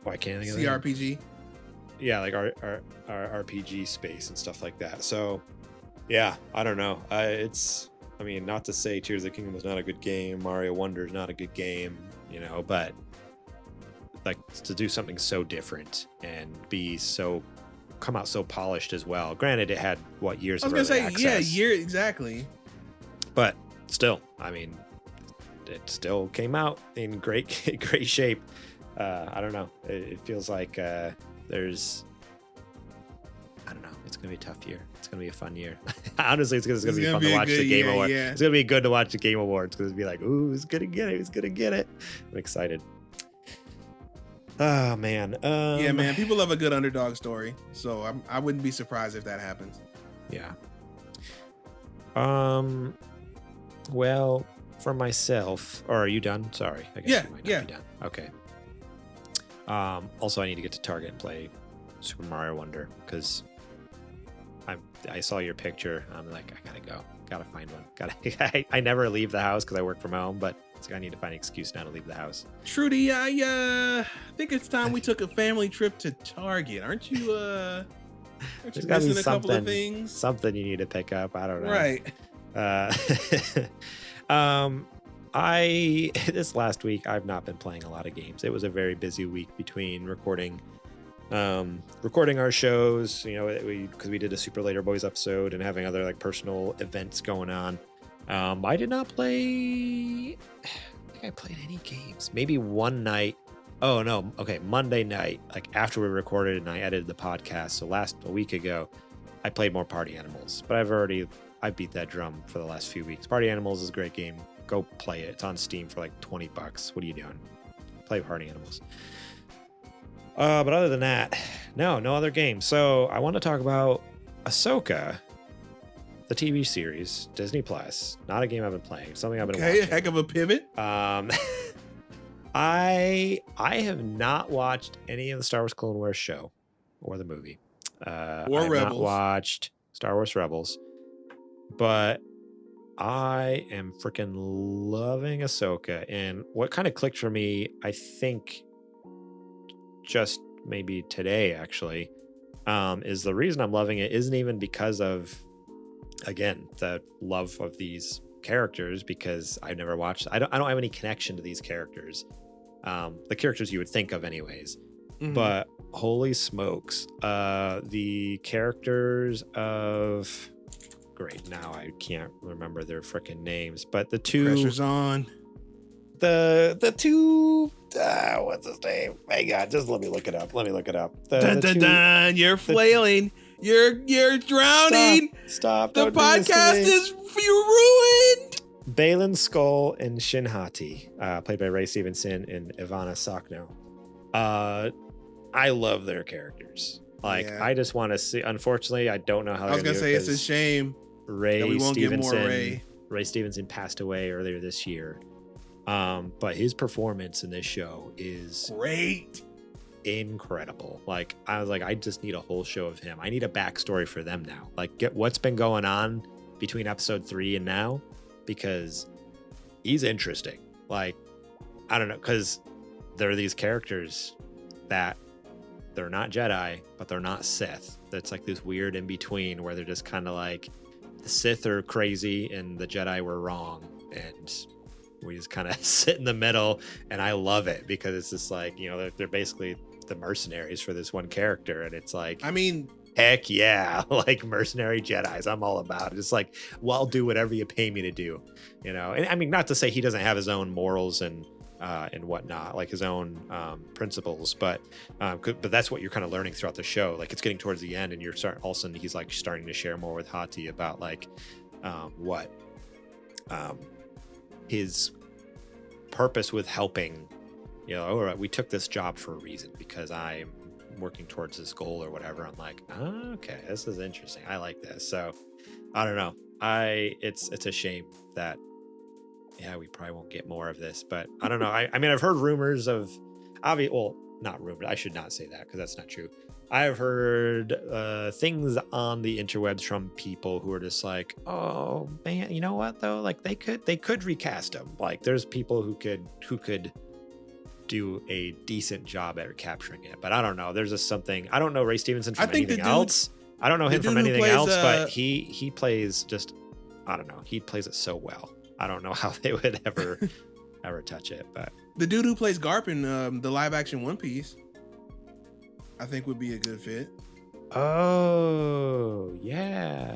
why can't I think of CRPG? Yeah, like our RPG space and stuff like that. So, yeah, I don't know. I mean, not to say Tears of the Kingdom was not a good game, Mario Wonder is not a good game, you know, but like to do something so different and come out so polished as well. Granted, it had years of early access. Exactly. But still, I mean, it still came out in great shape. I don't know. It feels like there's, I don't know. It's gonna be a tough year. It's gonna be a fun year. Honestly, it's gonna be fun to watch the Game Awards. Yeah. It's gonna be good to watch the Game Awards because it'll be like, ooh, who's gonna get it? Who's gonna get it? I'm excited. Oh man. Yeah, man. People love a good underdog story, so I wouldn't be surprised if that happens. Yeah. Well, for myself, or are you done? Sorry, I guess you might not be done. Okay. Also, I need to get to Target and play Super Mario Wonder because I saw your picture. I'm like, I gotta find one. I never leave the house because I work from home, but it's like I need to find an excuse now to leave the house. Trudy, I think it's time we took a family trip to Target. Aren't you missing a couple of things? Something you need to pick up. I don't know. Right. This last week I've not been playing a lot of games. It was a very busy week between recording our shows, you know, because we did a Super Later Boys episode and having other like personal events going on. I did not play. I don't think I played any games. Maybe one night. Oh no. Okay, Monday night, like after we recorded and I edited the podcast. So a week ago, I played more Party Animals. But I beat that drum for the last few weeks. Party Animals is a great game. Go play it. It's on Steam for like $20. What are you doing? Play Party Animals. But other than that, no other games. So I want to talk about Ahsoka, the TV series, Disney Plus. Not a game I've been playing. Something I've been watching. Okay, heck of a pivot. I have not watched any of the Star Wars Clone Wars show or the movie. Or I've Rebels. not watched Star Wars Rebels, but I am freaking loving Ahsoka. And what kind of clicked for me, I think just maybe today actually, is the reason I'm loving it isn't even because of, again, the love of these characters, because I've never watched. I don't have any connection to these characters, the characters you would think of anyways. Mm-hmm. But holy smokes, the characters of, great, now I can't remember their freaking names, but the two, pressure's on, the two, what's his name? My God, just let me look it up. You're flailing. You're drowning. Stop. The podcast is ruined. Baylan Skoll and Shin Hati, played by Ray Stevenson and Ivana Sakno. I love their characters. Like, yeah. I just want to see. Unfortunately, I don't know how. I was gonna say it's a shame that we won't get more Ray. Ray Stevenson passed away earlier this year, but his performance in this show is great. Incredible. Like, I was like, I just need a whole show of him. I need a backstory for them now. Like, get what's been going on between episode 3 and now, because he's interesting. Like, I don't know, because there are these characters that they're not Jedi, but they're not Sith. That's like this weird in between where they're just kind of like, the Sith are crazy and the Jedi were wrong, and we just kind of sit in the middle. And I love it because it's just like, you know, they're basically the mercenaries for this one character, and it's like, I mean, heck yeah, like mercenary Jedis, I'm all about it. It's like, well, I'll do whatever you pay me to do, you know. And I mean, not to say he doesn't have his own morals and and whatnot, like his own principles. But that's what you're kind of learning throughout the show. Like it's getting towards the end, and all of a sudden he's like starting to share more with Hati about like what his purpose with helping. You know, all right, we took this job for a reason because I'm working towards this goal or whatever. I'm like, oh, okay, this is interesting. I like this. So I don't know. It's a shame that we probably won't get more of this, but I don't know. I mean, I've heard rumors of not rumors. I should not say that because that's not true. I've heard things on the interwebs from people who are just like, oh man, you know what though? Like they could recast him. Like there's people who could do a decent job at capturing it, but I don't know. There's just something. I don't know Ray Stevenson from anything else. I don't know him from anything else, but he plays just, I don't know. He plays it so well. I don't know how they would ever touch it, but the dude who plays Garp in the live action One Piece, I think would be a good fit. Oh yeah.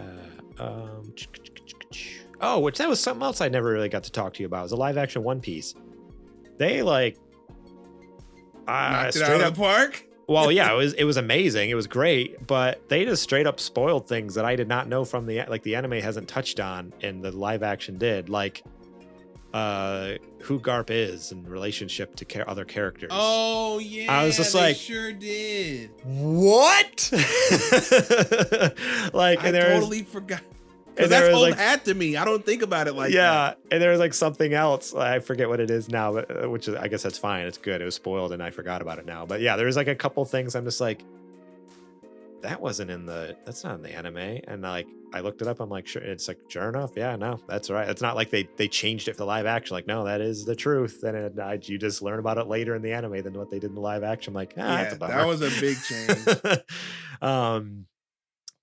Which that was something else I never really got to talk to you about. It was a live action One Piece. They like knocked it out of the park. Well, yeah, it was amazing. It was great, but they just straight up spoiled things that I did not know from the anime hasn't touched on, and the live action did, like who Garp is in relationship to other characters. Oh yeah, I was just they like, sure did. What? Like, I totally forgot. Because that's old hat to me. I don't think about it like that. Yeah, and there was like something else. I forget what it is now, but which is, I guess that's fine. It's good. It was spoiled, and I forgot about it now. But yeah, there was like a couple things. I'm just like, that's not in the anime. And like, I looked it up. I'm like, sure. It's like, sure enough. Yeah, no, that's right. It's not like they changed it for the live action. Like, no, that is the truth. And you just learn about it later in the anime than what they did in the live action. I'm like, that's a bummer. That was a big change.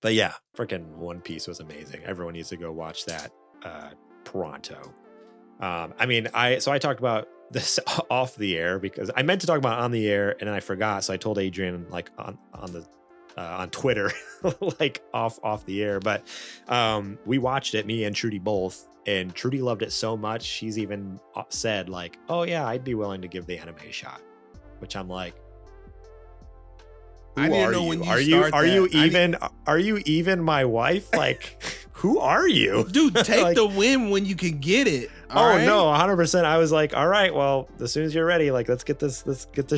But yeah, freaking One Piece was amazing. Everyone needs to go watch that pronto. I mean, I talked about this off the air because I meant to talk about it on the air and then I forgot. So I told Adrian like on Twitter, like off the air. But we watched it, me and Trudy both, and Trudy loved it so much. She's even said like, "Oh yeah, I'd be willing to give the anime a shot," which I'm like, I didn't know when are you even my wife? Like, who are you? Dude, take like, the win when you can get it. Right? No, 100%. I was like, all right, well, as soon as you're ready, like, let's get this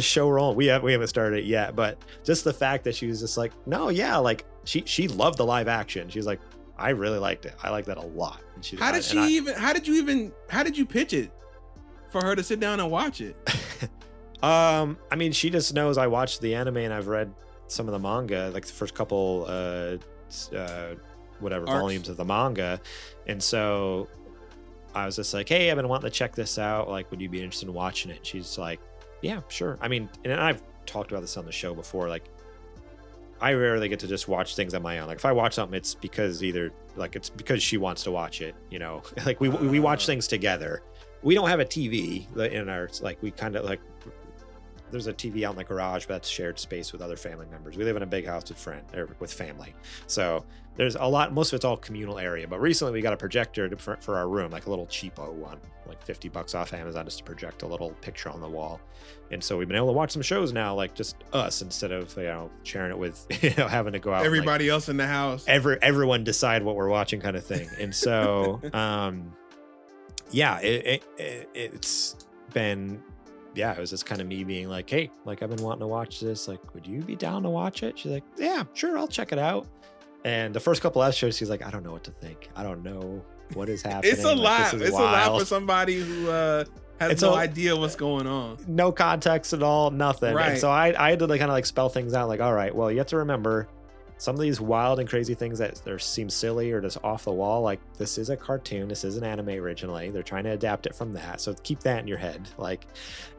show rolling. We haven't started it yet, but just the fact that she was just like, no, yeah, like she loved the live action. She's like, I really liked it. I like that a lot. And how did you pitch it for her to sit down and watch it? I mean, she just knows I watched the anime and I've read some of the manga, like the first couple volumes of the manga. And so I was just like, hey, I've been wanting to check this out. Like, would you be interested in watching it? And she's like, yeah, sure. I mean, and I've talked about this on the show before. Like, I rarely get to just watch things on my own. Like, if I watch something, it's because she wants to watch it, you know. Like, we watch things together. We don't have a TV in our, like, we kind of like, there's a TV out in the garage, but that's shared space with other family members. We live in a big house with family. So there's a lot, most of it's all communal area. But recently we got a projector for our room, like a little cheapo one, like $50 off Amazon just to project a little picture on the wall. And so we've been able to watch some shows now, like just us, instead of, you know, sharing it with, you know, having to go out. Everybody else in the house. Everyone decide what we're watching kind of thing. And so, yeah, it's been, yeah, it was just kind of me being like, hey, like, I've been wanting to watch this. Like, would you be down to watch it? She's like, yeah, sure, I'll check it out. And the first couple episodes, she's like, I don't know what to think. I don't know what is happening. It's a lot. It's wild. A lot for somebody who has no idea what's going on. No context at all, nothing. Right. And so I had to like kind of like spell things out. Like, all right, well, you have to remember some of these wild and crazy things that seem silly or just off the wall. Like, this is a cartoon. This is an anime originally. They're trying to adapt it from that. So keep that in your head. Like,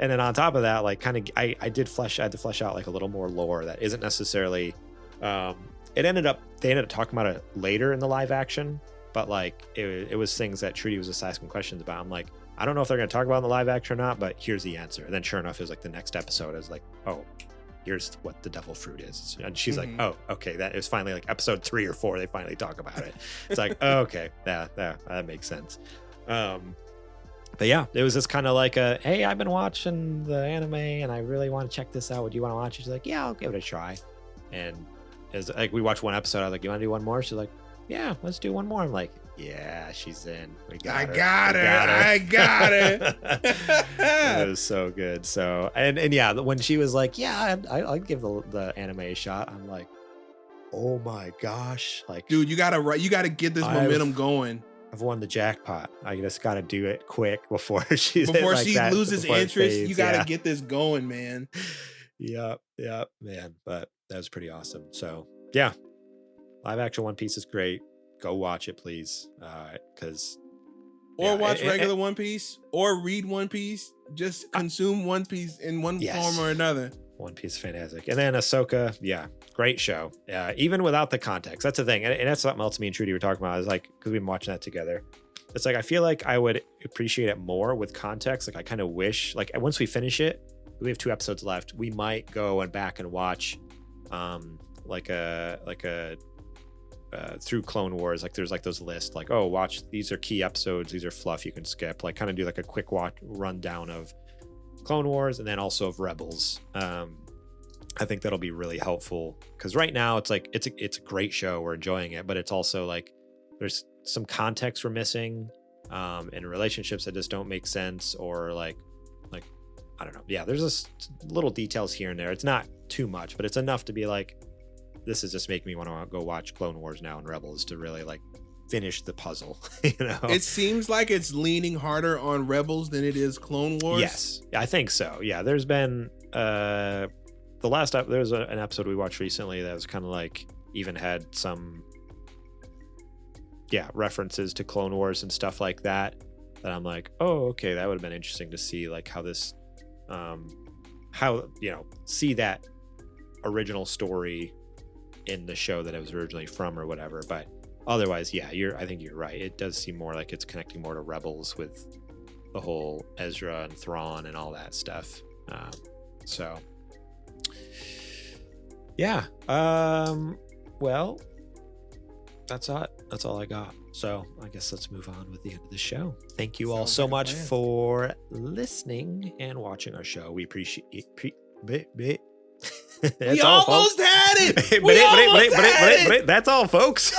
and then on top of that, like, kind of, I had to flesh out like a little more lore that isn't necessarily, they ended up talking about it later in the live action, but like, it was things that Trudy was just asking questions about. I'm like, I don't know if they're going to talk about it in the live action or not, but here's the answer. And then sure enough, it was like the next episode is like, oh, here's what the devil fruit is. And she's like, oh, okay, that is finally like episode 3 or 4. They finally talk about it. It's like, oh, okay, yeah, that makes sense. But But yeah, it was just kind of like a, hey, I've been watching the anime and I really want to check this out. Do you want to watch it? She's like, yeah, I'll give it a try. And as like we watched one episode, I was like, you want to do one more? She's like, yeah, let's do one more. I'm like, yeah, she's in. I got her. It was so good. So and yeah, when she was like, yeah, I'll give the anime a shot. I'm like, oh my gosh, like, dude, you gotta get this momentum going. I've won the jackpot. I just got to do it quick before she loses interest. You got to get this going, man. Yep, man. But that was pretty awesome. So yeah, live action One Piece is great. Go watch it, please. Because watch regular One Piece, or read One Piece. Just consume One Piece in one form or another. One Piece is fantastic. And then Ahsoka, yeah, great show. Even without the context. That's the thing. And that's something else me and Trudy were talking about. Is like, because we've been watching that together. It's like, I feel like I would appreciate it more with context. Like, I kind of wish, like, once we finish it, we have 2 episodes left. We might go and back and watch through Clone Wars. Like, there's like those lists, like, oh, watch, these are key episodes. These are fluff you can skip. Like, kind of do like a quick rundown of Clone Wars and then also of Rebels. I think that'll be really helpful because right now it's like it's a great show, we're enjoying it, but it's also like there's some context we're missing in relationships that just don't make sense, or like I don't know, yeah, there's just little details here and there. It's not too much, but it's enough to be like, this is just making me want to go watch Clone Wars now and Rebels to really like finish the puzzle. You know, it seems like it's leaning harder on Rebels than it is Clone Wars. Yes, I think so. Yeah, there's been there was an episode we watched recently that was kind of like even had some references to Clone Wars and stuff like that I'm like, oh, okay, that would have been interesting to see like how this see that original story in the show that it was originally from or whatever. But otherwise, yeah, I think you're right. It does seem more like it's connecting more to Rebels with the whole Ezra and Thrawn and all that stuff. So yeah, well, that's all I got. So I guess let's move on with the end of the show. Thank you all so much for listening and watching our show. We appreciate it. We almost had it. That's all, folks.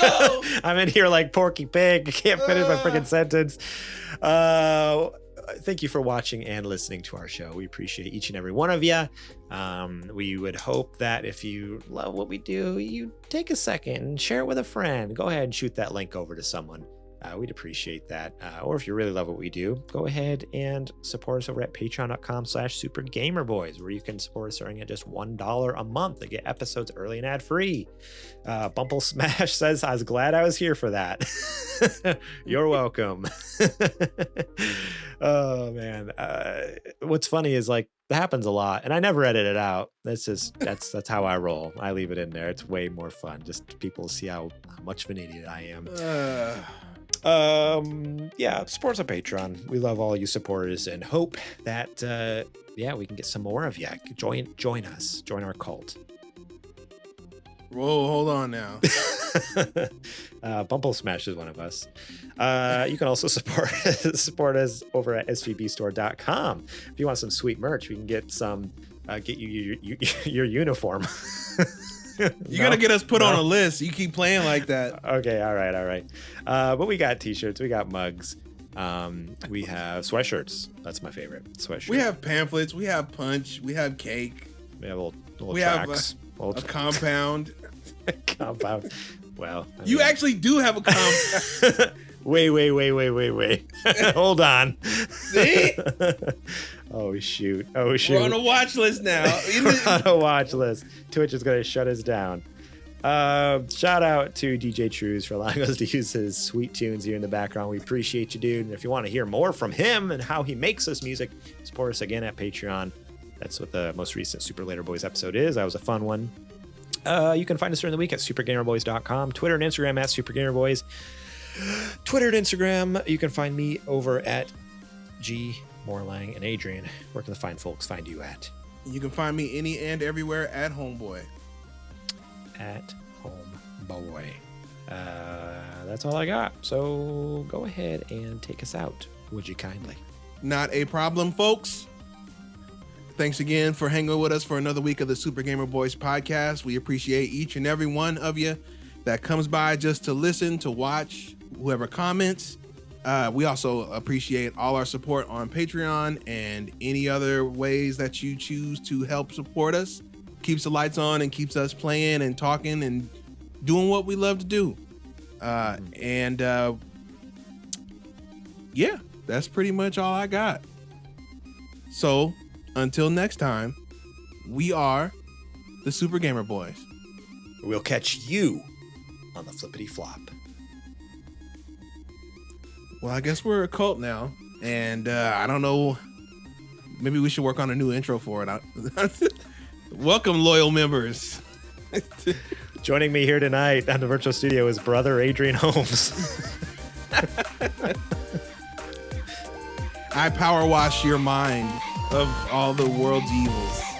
No! I'm in here like Porky Pig. I can't finish my freaking sentence. Thank you for watching and listening to our show. We appreciate each and every one of you. We would hope that if you love what we do, you take a second and share it with a friend. Go ahead and shoot that link over to someone. We'd appreciate that. Or if you really love what we do, go ahead and support us over at patreon.com/supergamerboys, where you can support us starting at just $1 a month to get episodes early and ad-free. Bumble Smash says, I was glad I was here for that. You're welcome. Oh, man. What's funny is like, that happens a lot, and I never edit it out. That's how I roll. I leave it in there. It's way more fun. Just people see how much of an idiot I am. Support us on Patreon. We love all you supporters and hope that we can get some more of you. Join us. Join our cult. Whoa, hold on now. Bumble Smash is one of us. You can also support us over at sgbstore.com. If you want some sweet merch, we can get you your uniform. You gotta get us put on a list. You keep playing like that. Okay, all right. But we got t-shirts, we got mugs, we have sweatshirts. That's my favorite, sweatshirt. We have pamphlets, we have punch, we have cake, we have little we tracks. Have a compound. Compound. Well, you actually do have a compound. Wait. Hold on. See? Oh shoot. We're on a watch list now. We're on a watch list. Twitch is going to shut us down. Shout out to DJ Trues for allowing us to use his sweet tunes here in the background. We appreciate you, dude. And if you want to hear more from him and how he makes us music, support us again at Patreon. That's what the most recent Super Later Boys episode is. That was a fun one. You can find us during the week at supergamerboys.com, Twitter and Instagram at supergamerboys. Twitter and Instagram, you can find me over at G Morlang and Adrian. Where can the fine folks find you at? You can find me any and everywhere at Homeboy. At Homeboy. That's all I got. So go ahead and take us out. Would you kindly? Not a problem, folks. Thanks again for hanging with us for another week of the Super Gamer Boys podcast. We appreciate each and every one of you that comes by just to listen, to watch, whoever comments. We also appreciate all our support on Patreon and any other ways that you choose to help support us. Keeps the lights on and keeps us playing and talking and doing what we love to do. Yeah, that's pretty much all I got. So until next time, we are the Super Gamer Boys. We'll catch you on the flippity flop. Well, I guess we're a cult now, and I don't know. Maybe we should work on a new intro for it. Welcome, loyal members. Joining me here tonight on the virtual studio is brother Adrian Holmes. I power wash your mind of all the world's evils.